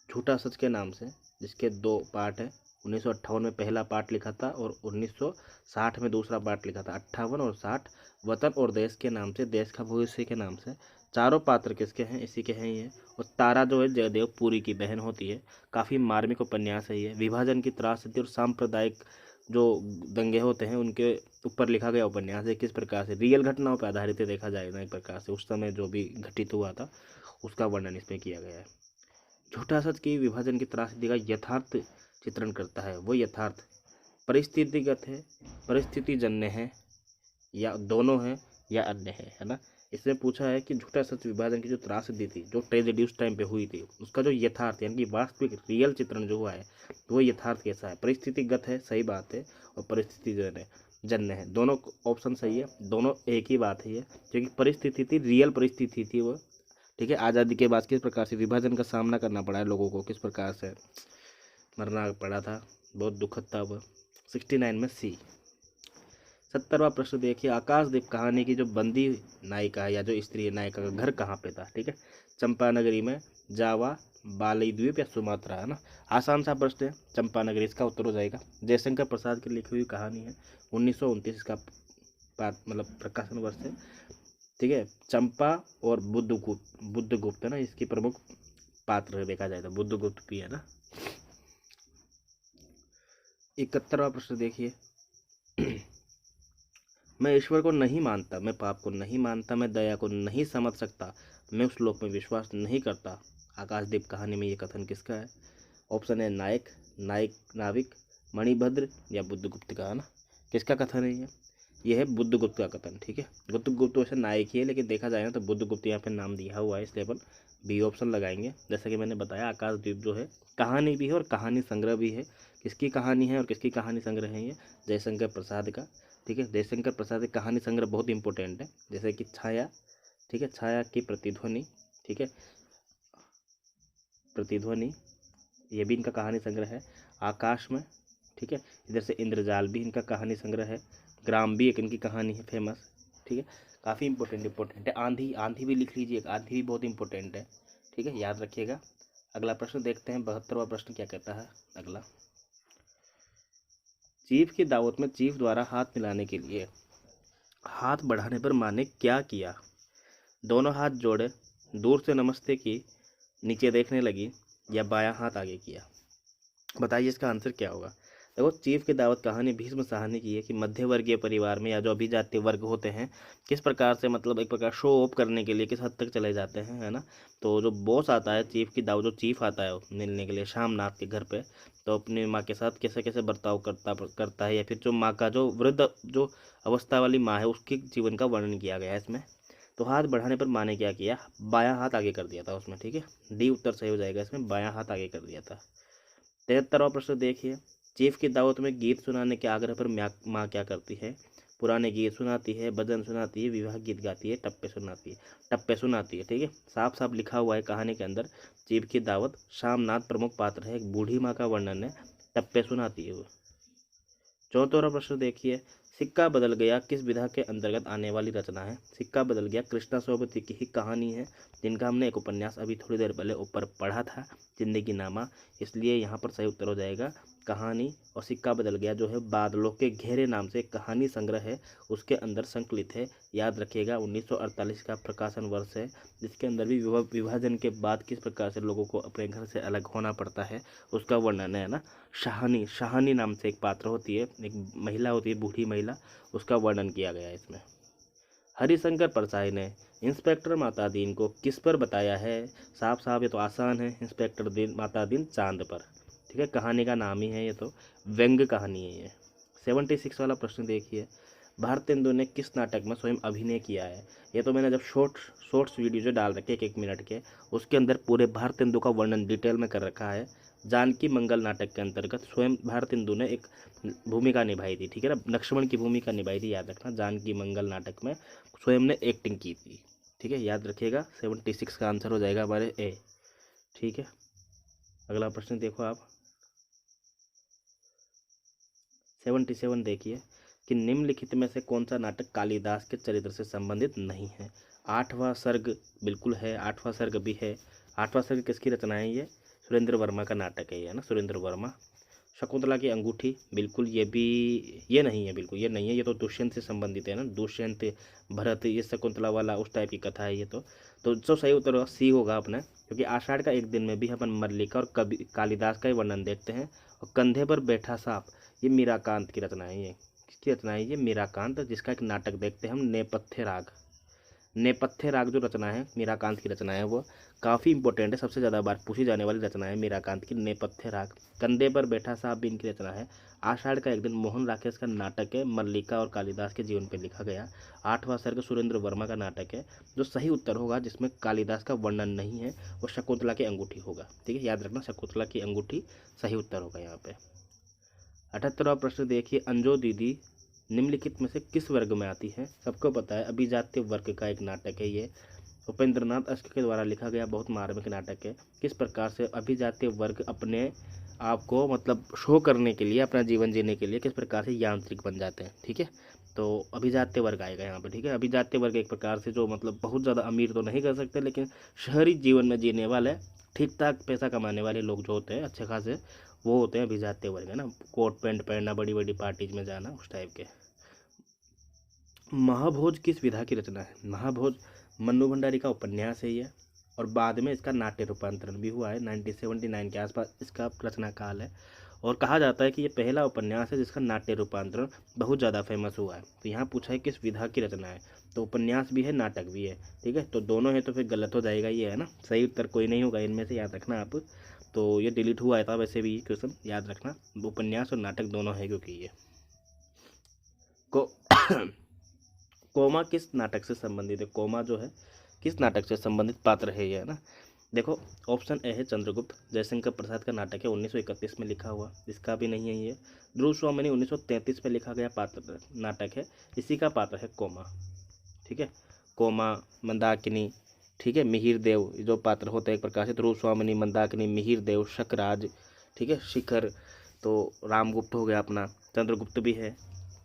झूठा सच के नाम से, जिसके 2 पार्ट हैं। 1958 में पहला पार्ट लिखा था और 1960 में दूसरा पार्ट लिखा था। 58 और 60 वतन और देश के नाम से, देश का भविष्य के नाम से। चारों पात्र किसके हैं, इसी के हैं ये। और तारा जो है जयदेवपुरी की बहन होती है। काफ़ी मार्मिक उपन्यास है ये। विभाजन की त्रासदी और सांप्रदायिक जो दंगे होते हैं उनके ऊपर लिखा गया उपन्यास है। किस प्रकार से रियल घटनाओं पर आधारित है देखा जाए ना, एक प्रकार से उस समय जो भी घटित हुआ था उसका वर्णन इसमें किया गया है। झूठा सच की विभाजन की त्रासदी का यथार्थ चित्रण करता है। वो यथार्थ परिस्थितिगत है, परिस्थितिजन्य है, या दोनों है, या अन्य है ना। इसमें पूछा है कि झूठा सच विभाजन की जो त्रासदी थी, जो ट्रेजेडी उस टाइम पे हुई थी, उसका जो यथार्थ यानी कि वास्तविक रियल चित्रण जो हुआ है वो यथार्थ कैसा है। परिस्थितिगत है, सही बात है, और परिस्थितिजन्य है, दोनों ऑप्शन सही है, दोनों एक ही बात है ये। क्योंकि परिस्थिति थी, रियल परिस्थिति थी वो, ठीक है। आज़ादी के बाद किस प्रकार से विभाजन का सामना करना पड़ा है लोगों को, किस प्रकार से मरना पड़ा था, बहुत दुखद था वह। 69 में सी। 70वां प्रश्न देखिए, आकाशदीप कहानी की जो बंदी नायिका है या जो स्त्री नायिका का घर कहाँ पे था, ठीक है। चंपानगरी में, जावा, बाली द्वीप या सुमात्रा, है ना। आसान सा प्रश्न है, चंपानगरी इसका उत्तर हो जाएगा। जयशंकर प्रसाद की लिखी हुई कहानी है, 1929 इसका मतलब प्रकाशन वर्ष है, ठीक है। चंपा और बुद्धगुप्त है ना, इसकी प्रमुख पात्र है, देखा जाए तो बुद्धगुप्त भी है ना। 71वां प्रश्न देखिए। मैं ईश्वर को नहीं मानता, मैं पाप को नहीं मानता, मैं दया को नहीं समझ सकता, मैं उस लोक में विश्वास नहीं करता। आकाशदीप कहानी में ये कथन किसका है? ऑप्शन है नाविक मणिभद्र या बुद्धगुप्त का, है ना। किसका कथन है ये? यह है बुद्धगुप्त का कथन, ठीक है। बुद्धगुप्त वैसे नायक ही है, लेकिन देखा जाए ना तो बुद्धगुप्त यहाँ पे नाम दिया हुआ है, इसलिए अपन बी ऑप्शन लगाएंगे। जैसा कि मैंने बताया, आकाशदीप जो है कहानी भी है और कहानी संग्रह भी है। किसकी कहानी है और किसकी कहानी संग्रह है? ये जयशंकर प्रसाद का, ठीक है। जयशंकर प्रसाद की कहानी संग्रह बहुत इंपॉर्टेंट है, जैसे कि छाया, ठीक है, छाया की प्रतिध्वनि, ठीक है, प्रतिध्वनि, ये भी इनका कहानी संग्रह है। आकाश में, ठीक है, इधर से इंद्रजाल भी इनका कहानी संग्रह है। ग्राम भी एक इनकी कहानी है फेमस, ठीक है। काफ़ी इंपॉर्टेंट है। आंधी भी लिख लीजिए, आंधी भी बहुत इंपॉर्टेंट है, ठीक है, याद रखिएगा। अगला प्रश्न देखते हैं, 72वां प्रश्न क्या कहता है अगला। चीफ की दावत में चीफ द्वारा हाथ मिलाने के लिए हाथ बढ़ाने पर माँ ने क्या किया? दोनों हाथ जोड़े, दूर से नमस्ते की, नीचे देखने लगी, या बायां हाथ आगे किया? बताइए इसका आंसर क्या होगा। देखो, चीफ की दावत कहानी भीष्म शाह ने की है कि मध्य वर्गीय परिवार में या जो अभिजातीय वर्ग होते हैं, किस प्रकार से मतलब एक प्रकार शो ऑफ करने के लिए किस हद तक चले जाते हैं, है ना। तो जो बॉस आता है चीफ की दावत, जो चीफ आता है मिलने के लिए शामनाथ के घर पे, तो अपनी माँ के साथ कैसे कैसे बर्ताव करता है, या फिर जो माँ का जो वृद्ध जो अवस्था वाली माँ है उसके जीवन का वर्णन किया गया है इसमें। तो हाथ बढ़ाने पर माँ ने क्या किया? बायां हाथ आगे कर दिया था उसमें, ठीक है। डी उत्तर सही हो जाएगा इसमें, बायां हाथ आगे कर दिया था। 73वां प्रश्न देखिए। चीफ की दावत में गीत सुनाने के आग्रह पर माँ क्या करती है? पुराने गीत सुनाती है, भजन सुनाती है, विवाह गीत गाती है, टप्पे सुनाती है, ठीक है। साफ साफ लिखा हुआ है कहानी के अंदर, चीफ की दावत, शामनाथ प्रमुख पात्र है, एक बूढ़ी माँ का वर्णन है, टप्पे सुनाती है वो। 74वां प्रश्न देखिए। सिक्का बदल गया किस विधा के अंतर्गत आने वाली रचना है? सिक्का बदल गया कृष्णा सोबती की ही कहानी है, जिनका हमने एक उपन्यास अभी थोड़ी देर पहले ऊपर पढ़ा था, जिंदगी नामा, इसलिए यहाँ पर सही उत्तर हो जाएगा कहानी। और सिक्का बदल गया जो है बादलों के घेरे नाम से एक कहानी संग्रह है, उसके अंदर संकलित है। याद रखिएगा 1948 का प्रकाशन वर्ष है, जिसके अंदर भी विभाजन के बाद किस प्रकार से लोगों को अपने घर से अलग होना पड़ता है उसका वर्णन है ना। शाहानी नाम से एक पात्र होती है, एक महिला होती है, बूढ़ी महिला, उसका वर्णन किया गया है इसमें। हरिशंकर परसाई ने इंस्पेक्टर माता दीन को किस पर बताया है? साफ साफ ये तो आसान है, इंस्पेक्टर माता दीन चांद पर, ठीक है। कहानी का नाम ही है ये, तो व्यंग्य कहानी है ये। 76 वाला प्रश्न देखिए। भारतेंदु ने किस नाटक में स्वयं अभिनय किया है? ये तो मैंने जब शॉर्ट्स वीडियो जो डाल रखे एक मिनट के, उसके अंदर पूरे भारतेंदु का वर्णन डिटेल में कर रखा है। जानकी मंगल नाटक के अंतर्गत स्वयं भारतेंदु ने एक भूमिका निभाई थी, ठीक है ना, लक्ष्मण की भूमिका निभाई थी, याद रखना। जानकी मंगल नाटक में स्वयं ने एक्टिंग की थी, ठीक है, याद रखिएगा। 76 का आंसर हो जाएगा हमारे ए, ठीक है। अगला प्रश्न देखो आप, 77 देखिए कि निम्नलिखित में से कौन सा नाटक कालिदास के चरित्र से संबंधित नहीं है? 8वां सर्ग बिल्कुल है, 8वां सर्ग भी है। 8वां सर्ग किसकी रचना है? ये सुरेंद्र वर्मा का नाटक है, ये ना, सुरेंद्र वर्मा। शकुंतला की अंगूठी, बिल्कुल ये भी, ये नहीं है, बिल्कुल ये नहीं है, ये तो दुष्यंत से संबंधित है ना, दुष्यंत भरत, ये शकुंतला वाला उस टाइप की कथा है ये तो जो सही उत्तर सी होगा अपना, क्योंकि आषाढ़ का एक दिन में भी अपन मल्लिका और कवि कालिदास का ही वर्णन देखते हैं। और कंधे पर बैठा सांप, ये मीराकांत की रचना है, ये किसकी रचना है? ये मीराकांत, जिसका एक नाटक देखते हैं हम, नेपथ्य राग जो रचना है मीराकांत की रचना है, वो काफ़ी इंपॉर्टेंट है, सबसे ज़्यादा बार पूछी जाने वाली रचना है मीराकांत की, नेपथ्य राग। कंधे पर बैठा सांप भी इनकी रचना है। आषाढ़ का एक दिन मोहन राकेश का नाटक है, मल्लिका और कालिदास के जीवन पर लिखा गया। 8वां सर्ग सुरेंद्र वर्मा का नाटक है। जो सही उत्तर होगा जिसमें कालिदास का वर्णन नहीं है, वो शकुंतला की अंगूठी होगा, ठीक है, याद रखना, शकुंतला की अंगूठी सही उत्तर होगा यहाँ पे। 78वां प्रश्न देखिए। अंजो दीदी निम्नलिखित में से किस वर्ग में आती है? सबको पता है अभिजात्य वर्ग का एक नाटक है ये, उपेंद्रनाथ अश्क के द्वारा लिखा गया बहुत मार्मिक नाटक है। किस प्रकार से अभिजात्य वर्ग अपने आप को मतलब शो करने के लिए, अपना जीवन जीने के लिए किस प्रकार से यांत्रिक बन जाते हैं, ठीक है। तो अभिजात्य वर्ग आएगा यहाँ पे, ठीक है। अभिजात्य वर्ग एक प्रकार से जो मतलब बहुत ज़्यादा अमीर तो नहीं कर सकते, लेकिन शहरी जीवन में जीने वाले ठीक ठाक पैसा कमाने वाले लोग जो होते हैं अच्छे खासे, वो होते हैं अभिजात्य वर्ग, है ना। कोट पैंट पहनना, बड़ी बड़ी पार्टीज में जाना, उस टाइप के। महाभोज किस विधा की रचना है? महाभोज मन्नू भंडारी का उपन्यास है ये, और बाद में इसका नाट्य रूपांतरण भी हुआ है। 1979 के आसपास इसका रचना काल है, और कहा जाता है कि ये पहला उपन्यास है जिसका नाट्य रूपांतरण बहुत ज़्यादा फेमस हुआ है। तो यहाँ पूछा है किस विधा की रचना है, तो उपन्यास भी है, नाटक भी है, ठीक है। तो दोनों है तो फिर गलत हो जाएगा ये, है ना। सही उत्तर कोई नहीं होगा इनमें से, याद रखना आप। तो ये डिलीट हुआ था वैसे भी क्वेश्चन, याद रखना। उपन्यास और नाटक दोनों है, क्योंकि ये को कोमा किस नाटक से संबंधित है? कोमा जो है किस नाटक से संबंधित पात्र है ये, है ना। देखो, ऑप्शन ए है चंद्रगुप्त, जयशंकर प्रसाद का नाटक है, 1931 में लिखा हुआ, इसका भी नहीं है ये। ध्रुव स्वामिनी 1933 में लिखा गया पात्र नाटक है, इसी का पात्र है कोमा, ठीक है। कोमा, मंदाकिनी, ठीक है, मिहिर देव जो पात्र होते हैं एक प्रकार से, ध्रुव स्वामिनी, मंदाकिनी, मिहिर देव, शकराज, ठीक है, शिखर, तो रामगुप्त हो गया अपना, चंद्रगुप्त भी है।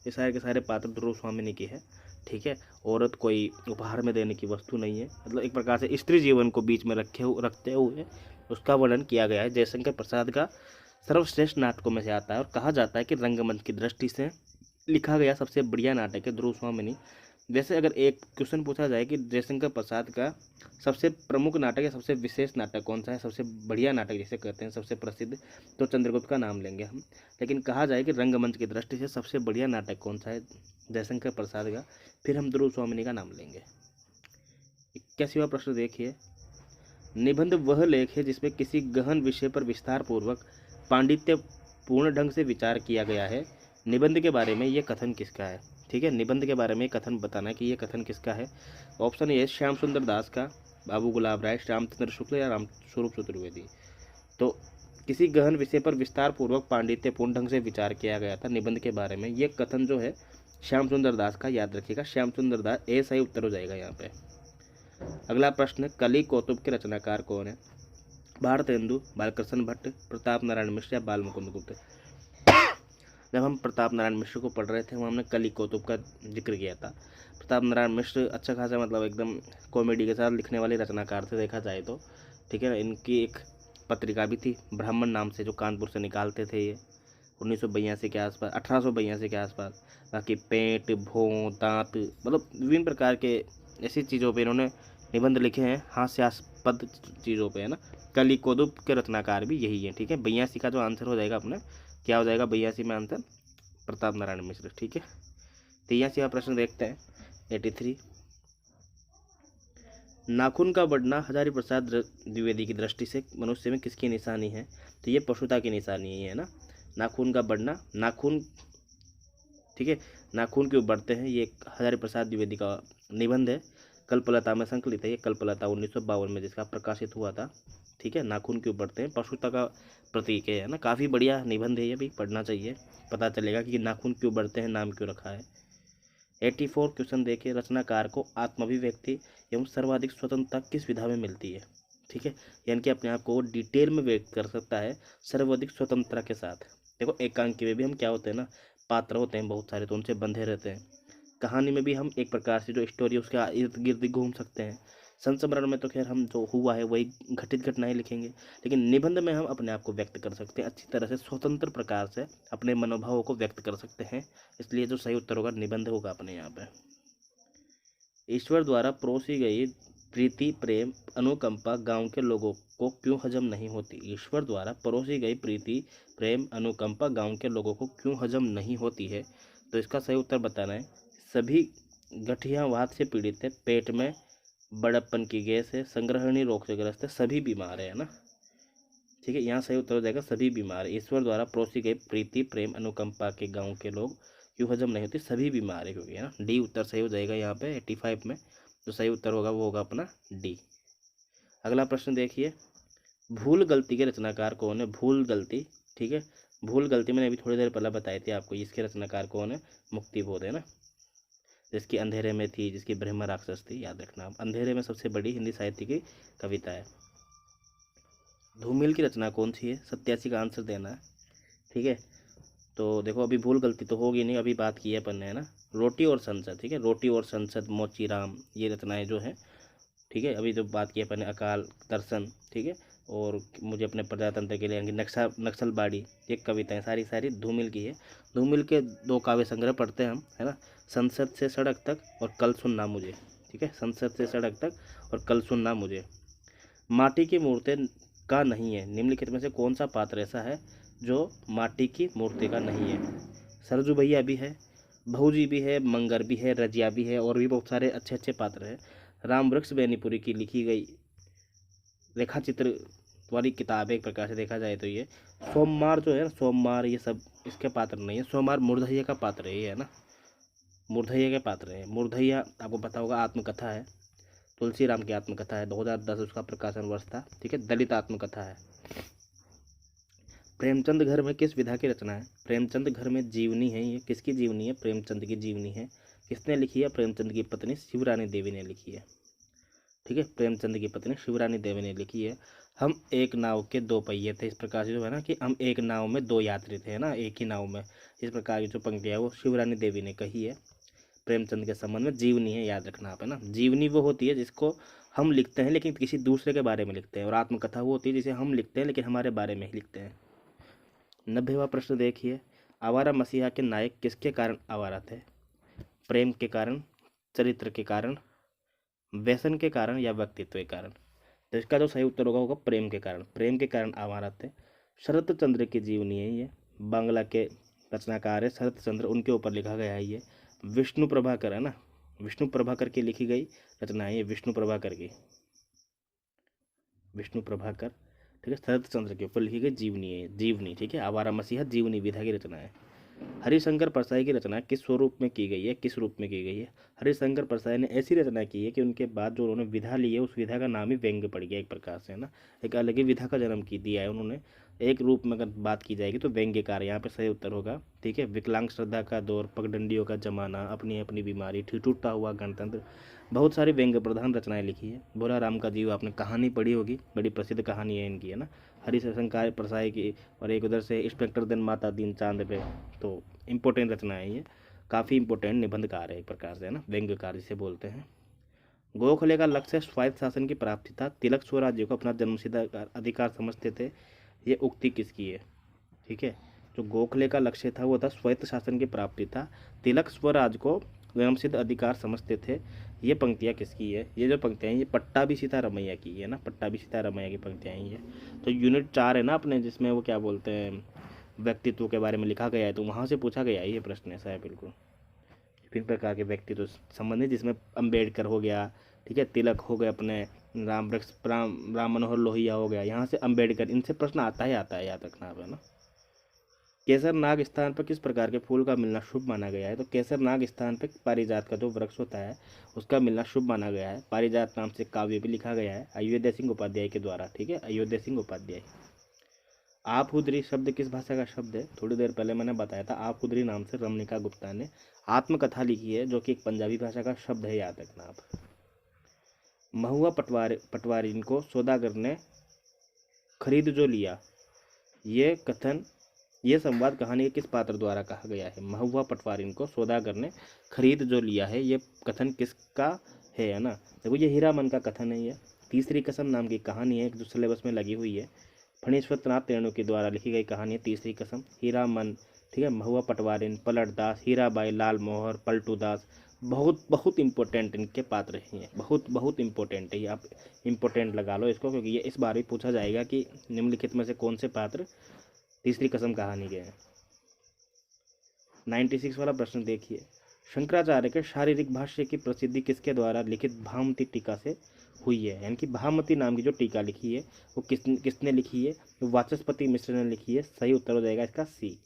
ये सारे के सारे पात्र ध्रुव स्वामिनी की है, ठीक है। औरत कोई उपहार में देने की वस्तु नहीं है, मतलब एक प्रकार से स्त्री जीवन को बीच में रखते हुए उसका वर्णन किया गया है। जयशंकर प्रसाद का सर्वश्रेष्ठ नाटकों में से आता है, और कहा जाता है कि रंगमंच की दृष्टि से लिखा गया सबसे बढ़िया नाटक है ध्रुव स्वामिनी। वैसे अगर एक क्वेश्चन पूछा जाए कि जयशंकर प्रसाद का सबसे प्रमुख नाटक या सबसे विशेष नाटक कौन सा है, सबसे बढ़िया नाटक जिसे कहते हैं, सबसे प्रसिद्ध, तो चंद्रगुप्त का नाम लेंगे हम। लेकिन कहा जाए कि रंगमंच की दृष्टि से सबसे बढ़िया नाटक कौन सा है जयशंकर प्रसाद का, फिर हम ध्रुव स्वामिनी का नाम लेंगे। 81वां प्रश्न देखिए, निबंध वह लेख है जिसमें किसी गहन विषय पर विस्तार पूर्वक पांडित्य पूर्ण ढंग से विचार किया गया है। निबंध के बारे में ये कथन किसका है, ठीक है। निबंध के बारे में कथन बताना है कि ये कथन किसका है। ऑप्शन ए श्याम सुंदर दास का, बाबू गुलाब राय, श्यामचंद्र शुक्ल या राम स्वरूप चतुर्वेदी। तो किसी गहन विषय पर विस्तार पूर्वक पांडित्यपूर्ण ढंग से विचार किया गया था निबंध के बारे में, ये कथन जो है श्याम सुंदर दास का, याद रखिएगा श्याम सुंदर दास, ए सही उत्तर हो जाएगा यहाँ पे। अगला प्रश्न, कली कौतुक के रचनाकार कौन है? भारतेंदु, बालकृष्ण भट्ट, प्रताप नारायण मिश्र या बाल मुकुंद गुप्त। जब हम प्रताप नारायण मिश्र को पढ़ रहे थे वहाँ हमने कली कौतुक का जिक्र किया था। प्रताप नारायण मिश्र अच्छा खासा मतलब एकदम कॉमेडी के साथ लिखने वाले रचनाकार थे देखा जाए तो, ठीक है ना। इनकी एक पत्रिका भी थी ब्राह्मण नाम से, जो कानपुर से निकालते थे ये 1982 के आसपास, 1882 के आसपास। बाकी पेट, भों, दांत, मतलब विभिन्न प्रकार के ऐसी चीज़ों पे इन्होंने निबंध लिखे हैं, हास्यास्पद चीज़ों पे, है ना। कली कौतुक के रचनाकार भी यही है, ठीक है। 82 का जो आंसर हो जाएगा अपने, क्या हो जाएगा 82 में आंसर? प्रताप नारायण मिश्र, ठीक है। 83वां प्रश्न देखते हैं, 83। नाखून का बढ़ना हजारी प्रसाद द्विवेदी की दृष्टि से मनुष्य में किसकी निशानी है? तो ये पशुता की निशानी है ना। नाखून का बढ़ना, नाखून, ठीक है, नाखून क्यों बढ़ते हैं, ये हजारी प्रसाद द्विवेदी का निबंध है, कल्पलता में संकलित है ये, कल्पलता 1952 में जिसका प्रकाशित हुआ था, ठीक है। नाखून क्यों बढ़ते हैं, पशुता का प्रतीक है ना। काफ़ी बढ़िया निबंध है ये भी, पढ़ना चाहिए, पता चलेगा कि नाखून क्यों बढ़ते हैं, नाम क्यों रखा है। 84 क्वेश्चन देखिए, रचनाकार को आत्माभिव्यक्ति एवं सर्वाधिक स्वतंत्रता किस विधा में मिलती है, ठीक है। यानी कि अपने आप को डिटेल में व्यक्त कर सकता है सर्वाधिक स्वतंत्रता के साथ। देखो, एकांकी में भी हम क्या होते हैं ना, पात्र होते हैं बहुत सारे, तो उनसे बंधे रहते हैं। कहानी में भी हम एक प्रकार से जो स्टोरी उसके इर्द गिर्द घूम सकते हैं। संस्मरण में तो खैर हम जो हुआ है वही घटित घटनाएं लिखेंगे, लेकिन निबंध में हम अपने आप को व्यक्त कर सकते हैं अच्छी तरह से, स्वतंत्र प्रकार से अपने मनोभावों को व्यक्त कर सकते हैं। इसलिए जो सही उत्तर होगा निबंध होगा अपने यहाँ पे। ईश्वर द्वारा परोसी गई प्रीति, प्रेम, अनुकंपा गांव के लोगों को क्यों हजम नहीं होती? ईश्वर द्वारा परोसी गई प्रीति, प्रेम, अनुकंपा गांव के लोगों को क्यों हजम नहीं होती है? तो इसका सही उत्तर बताना है, सभी गठियावाद से पीड़ित है, पेट में बड़प्पन की गैस है, संग्रहणी रोग से ग्रस्त है, सभी बीमार है ना, ठीक है। यहाँ सही उत्तर हो जाएगा सभी बीमार। ईश्वर द्वारा परोसी गई प्रीति, प्रेम, अनुकंपा के गांव के लोग क्यों हजम नहीं होती? सभी बीमार है, क्योंकि है ना। डी उत्तर सही हो जाएगा यहाँ पे 85 में, जो सही उत्तर होगा वो होगा अपना डी। अगला प्रश्न देखिए, भूल गलती के रचनाकार कौन है? भूल गलती, ठीक है, भूल गलती मैंने अभी थोड़ी देर पहले बताई थी आपको, इसके रचनाकार कौन है? मुक्तिबोध, है ना। जिसकी अंधेरे में थी, जिसकी ब्रह्म राक्षस थी, याद रखना आप। अंधेरे में सबसे बड़ी हिंदी साहित्य की कविता है। धूमिल की रचना कौन सी है? 87 का आंसर देना है, ठीक है। तो देखो अभी भूल गलती तो होगी नहीं, अभी बात की है अपन ने, है ना। रोटी और संसद, ठीक है, रोटी और संसद, मोचीराम, ये रचनाएं जो हैं, ठीक है। अभी जो बात की अपन ने अकाल दर्शन, ठीक है, और मुझे अपने प्रजातंत्र के लिए, यानी नक्सलबाड़ी, ये कविताएं सारी सारी धूमिल की है। धूमिल के 2 काव्य संग्रह पढ़ते हैं हम, है ना, संसद से सड़क तक और कल सुनना मुझे, ठीक है, संसद से सड़क तक और कल सुनना मुझे। माटी की मूर्ति का नहीं है, निम्नलिखित में से कौन सा पात्र ऐसा है जो माटी की मूर्ति का नहीं है? सरजू भैया भी है, भौजी भी है, मंगर भी है, रजिया भी है, और भी बहुत सारे अच्छे अच्छे पात्र हैं। राम वृक्ष बेनीपुरी की लिखी गई रेखा चित्र वाली किताब है एक प्रकार से देखा जाए तो। ये सोमवार जो है ना, सोमवार, ये सब इसके पात्र नहीं है। सोमवार मूर्धैया का पात्र है, ये है ना, मूर्धैया के पात्र है। मूर्धैया आपको पता होगा आत्मकथा है, तुलसी राम की आत्मकथा है, 2010 उसका प्रकाशन वर्ष था, ठीक है, दलित आत्मकथा है। प्रेमचंद घर में किस विधा की रचना है? प्रेमचंद घर में जीवनी है, ये किसकी जीवनी है? प्रेमचंद की जीवनी है। किसने लिखी है? प्रेमचंद की पत्नी शिवरानी देवी ने लिखी है, ठीक है, प्रेमचंद की पत्नी शिवरानी देवी ने लिखी है। हम एक नाव के 2 पहिए थे, इस प्रकार से जो है ना कि हम एक नाव में 2 यात्री थे, है ना, एक ही नाव में, इस प्रकार की जो पंक्तियाँ वो शिवरानी देवी ने कही है प्रेमचंद के संबंध में। जीवनी है, याद रखना आप, है ना। जीवनी वो होती है जिसको हम लिखते हैं लेकिन किसी दूसरे के बारे में लिखते हैं, और आत्मकथा वो होती है जिसे हम लिखते हैं लेकिन हमारे बारे में ही लिखते हैं। 90वां प्रश्न देखिए, आवारा मसीहा के नायक किसके कारण आवारा थे? प्रेम के कारण, चरित्र के कारण, व्यसन के कारण, या व्यक्तित्व के कारण? तो इसका जो सही उत्तर होगा प्रेम के कारण। प्रेम के कारण आवारा थे। शरत चंद्र की जीवनी है ये, बांग्ला के रचनाकार है शरत चंद्र, उनके ऊपर लिखा गया है ये। विष्णु प्रभाकर, है ना, विष्णु प्रभाकर की लिखी गई रचना है ये, विष्णु प्रभाकर की, विष्णु प्रभाकर, ठीक है, शरत चंद्र के ऊपर लिखी गई जीवनी है, जीवनी, ठीक है। आवारा मसीहा जीवनी विधा की रचना है। हरिशंकर परसाई की रचना किस स्वरूप में की गई है? किस रूप में की गई है? हरिशंकर परसाई ने ऐसी रचना की है कि उनके बाद जो उन्होंने विधा ली है उस विधा का नाम ही व्यंग्य पड़ गया एक प्रकार से, है ना, एक अलग ही विधा का जन्म की दिया है उन्होंने। एक रूप में अगर बात की जाएगी तो व्यंग्यकार यहाँ पे सही उत्तर होगा, ठीक है। विकलांग श्रद्धा का दौर, पगडंडियों का जमाना, अपनी अपनी बीमारी, ठिठुरता हुआ गणतंत्र, बहुत सारी व्यंग्य प्रधान रचनाएं लिखी है। भोला राम का जीव आपने कहानी पढ़ी होगी, बड़ी प्रसिद्ध कहानी है इनकी, है ना, हरिशंकर परसाई की। और एक उधर से इंस्पेक्टर दिन माता दीन चांद पे, तो इम्पोर्टेंट रचना है ये, काफ़ी इंपॉर्टेंट निबंधकार है एक प्रकार से, है ना, व्यंग्यकार जिसे बोलते हैं। गोखले का लक्ष्य स्वायत्त शासन की प्राप्ति था, तिलक स्वराज्य को अपना जन्मसिद्ध अधिकार समझते थे, ये उक्ति किसकी है? ठीक है, जो गोखले का लक्ष्य था वो था स्वायत्त शासन की प्राप्ति था, तिलक स्वराज को जन्मसिद्ध अधिकार समझते थे, ये पंक्तियाँ किसकी है? ये जो पंक्तियाँ हैं ये पट्टाभी सीतारमैया की है ना, पट्टाभी सीतारमैया की पंक्तियाँ हैं ये। तो यूनिट 4 है ना अपने, जिसमें वो क्या बोलते हैं, व्यक्तित्व के बारे में लिखा गया है, तो वहाँ से पूछा गया है ये प्रश्न, ऐसा है बिल्कुल। विभिन्न प्रकार के व्यक्तित्व संबंधित, जिसमें अम्बेडकर हो गया, ठीक है, तिलक हो गए अपने, राम मनोहर लोहिया हो गया, यहाँ से अम्बेडकर, इनसे प्रश्न आता है याद रखना आप, है ना। केसर नाग स्थान पर किस प्रकार के फूल का मिलना शुभ माना गया है? तो केसर नाग स्थान पर पारिजात का जो वृक्ष होता है उसका मिलना शुभ माना गया है। पारिजात नाम से काव्य भी लिखा गया है अयोध्या सिंह उपाध्याय के द्वारा, ठीक है, अयोध्या सिंह उपाध्याय। आपहुदरी शब्द किस भाषा का शब्द है? थोड़ी देर पहले मैंने बताया था, आपहुदरी नाम से रमणिका गुप्ता ने आत्मकथा लिखी है जो कि एक पंजाबी भाषा का शब्द है, याद रखना आप। महुआ पटवारी को सौदागर ने खरीद जो लिया, ये कथन, ये संवाद कहानी के किस पात्र द्वारा कहा गया है? महुआ पटवारी को सौदागर ने खरीद जो लिया है, ये कथन किसका है ना। देखो ये हीरामन का कथन है, ये तीसरी कसम नाम की कहानी है जो सिलेबस में लगी हुई है। फणीश्वरनाथ रेणु के द्वारा लिखी गई कहानी है तीसरी कसम। हीरामन, ठीक है, महुआ पटवारी, पलट दास, हीराबाई, लाल मोहर, पलटू दास, बहुत बहुत इंपॉर्टेंट इनके पात्र हैं, बहुत बहुत इंपॉर्टेंट है, ये आप इंपॉर्टेंट लगा लो इसको, क्योंकि ये इस बार भी पूछा जाएगा कि निम्नलिखित में से कौन से पात्र तीसरी कसम कहानी के हैं। 96 वाला प्रश्न देखिए, शंकराचार्य के शारीरिक भाष्य की प्रसिद्धि किसके द्वारा लिखित भामती टीका से हुई है? यानी कि भामती नाम की जो टीका लिखी है वो किसने लिखी है? तो वाचस्पति मिश्र ने लिखी है। सही उत्तर हो जाएगा इसका सी।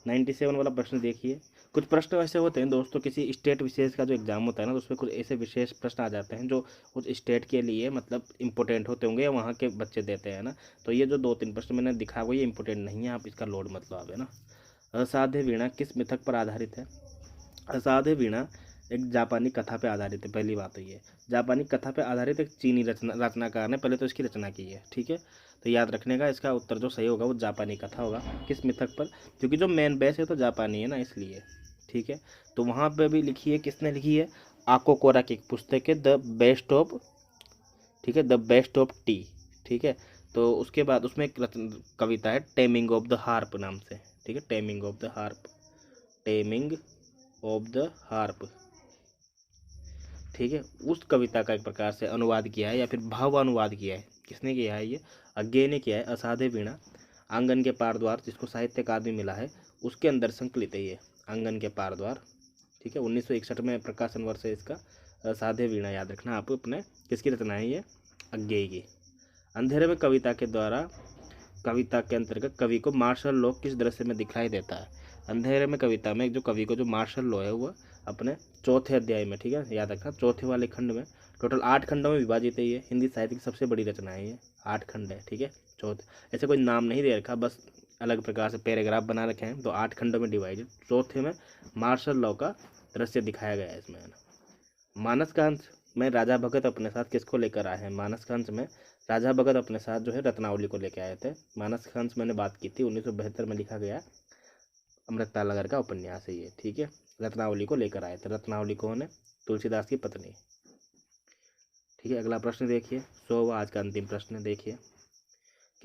97 वाला प्रश्न देखिए, कुछ प्रश्न ऐसे होते हैं दोस्तों, किसी स्टेट विशेष का जो एग्जाम होता है ना, तो उसमें कुछ ऐसे विशेष प्रश्न आ जाते हैं जो उस स्टेट के लिए मतलब इंपॉर्टेंट होते होंगे या वहाँ के बच्चे देते हैं ना। तो ये जो 2-3 प्रश्न मैंने दिखा वो ये इंपॉर्टेंट नहीं है, आप इसका लोड मत लो आप, है ना। असाध्य वीणा किस मिथक पर आधारित है? असाध्य वीणा एक जापानी कथा पे आधारित है, पहली बात तो ये, जापानी कथा पे आधारित एक चीनी रचनाकार ने पहले तो इसकी रचना की है, ठीक है। तो याद रखने का, इसका उत्तर जो सही होगा वो जापानी कथा होगा। किस मिथक पर? क्योंकि जो मेन बेस है तो जापानी है ना, इसलिए। ठीक है, तो वहाँ पे भी लिखी है, किसने लिखी है? आको कोरा की पुस्तक है द बेस्ट ऑफ, ठीक है, द बेस्ट ऑफ टी। ठीक है, तो उसके बाद उसमें एक कविता है टेमिंग ऑफ द हार्प नाम से। ठीक है, taming of the harp, taming of the harp. ठीक है, उस कविता का एक प्रकार से अनुवाद किया है या फिर भाव अनुवाद किया है। किसने किया है? ये अज्ञे ने किया है। असाध्य वीणा, आंगन के पार द्वार, जिसको साहित्य अकादमी मिला है, उसके अंदर संकलित है ये आंगन के पार द्वार। ठीक है, 1961 में प्रकाशन वर्ष है इसका। असाध्य वीणा याद रखना आप अपने। किसकी रचना है ये? अज्ञेय की। अंधेरे में कविता के द्वारा, कविता के अंतर्गत कवि को मार्शल लॉ किस दृश्य में दिखाई देता है? अंधेरे में कविता में जो कवि को जो मार्शल लॉ है वो अपने चौथे अध्याय में, ठीक है, याद रखना, चौथे वाले खंड में, टोटल 8 खंडों में विभाजित है ये। हिंदी साहित्य की सबसे बड़ी रचना है ये, 8 खंड है। ठीक है, चौथे, ऐसे कोई नाम नहीं दे रखा, बस अलग प्रकार से पैराग्राफ बना रखे हैं। तो 8 खंडों में डिवाइडेड, चौथे में मार्शल लॉ का दृश्य दिखाया गया है इसमें। मानस का अंश में राजा भगत अपने साथ किसको लेकर आए हैं? मानस का अंश में राजा भगत अपने साथ जो है रत्नावली को लेकर आए थे। मानस का अंश मैंने बात की थी, 1972 में लिखा गया अमृतानगर का उपन्यास है ये। ठीक है, रत्नावली को लेकर आए थे। रत्नावली कौन है? तुलसीदास की पत्नी। ठीक है, अगला प्रश्न देखिए, 100वां आज का अंतिम प्रश्न देखिए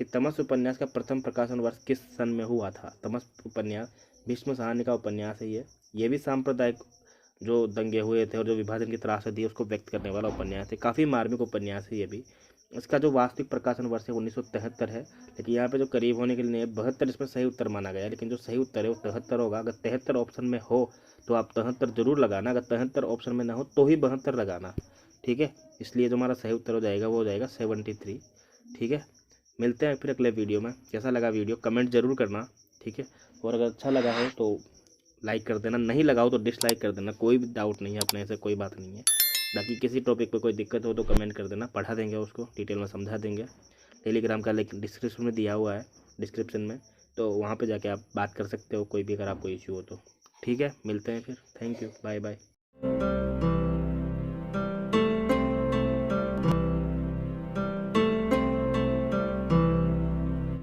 कि तमस उपन्यास का प्रथम प्रकाशन वर्ष किस सन में हुआ था? तमस उपन्यास भीष्म साहनी का उपन्यास है ये भी सांप्रदायिक जो दंगे हुए थे और जो विभाजन की त्रासदी उसको व्यक्त करने वाला उपन्यास है। काफ़ी मार्मिक उपन्यास है ये भी। इसका जो वास्तविक प्रकाशन वर्ष है 1973 है, लेकिन यहाँ पे जो करीब होने के लिए 72 इसमें सही उत्तर माना गया है, लेकिन जो सही उत्तर है वो 73 होगा। अगर 73 ऑप्शन में हो तो आप 73 जरूर लगाना, अगर 73 ऑप्शन में ना हो तो ही 72 लगाना। ठीक है, इसलिए जो हमारा सही उत्तर हो जाएगा वो हो जाएगा 73। ठीक है, मिलते हैं फिर अगले वीडियो में। कैसा लगा वीडियो कमेंट जरूर करना। ठीक है, और अगर अच्छा लगा हो तो लाइक कर देना, नहीं लगाओ तो डिसलाइक कर देना, कोई भी डाउट नहीं है अपने से, कोई बात नहीं है। बाकी किसी टॉपिक पे कोई दिक्कत हो तो कमेंट कर देना, पढ़ा देंगे उसको, डिटेल में समझा देंगे। टेलीग्राम का लिंक डिस्क्रिप्शन में दिया हुआ है, डिस्क्रिप्शन में, तो वहाँ पे जाके आप बात कर सकते हो कोई भी, अगर आपको इश्यू हो तो। ठीक है, मिलते हैं फिर, थैंक यू, बाय बाय।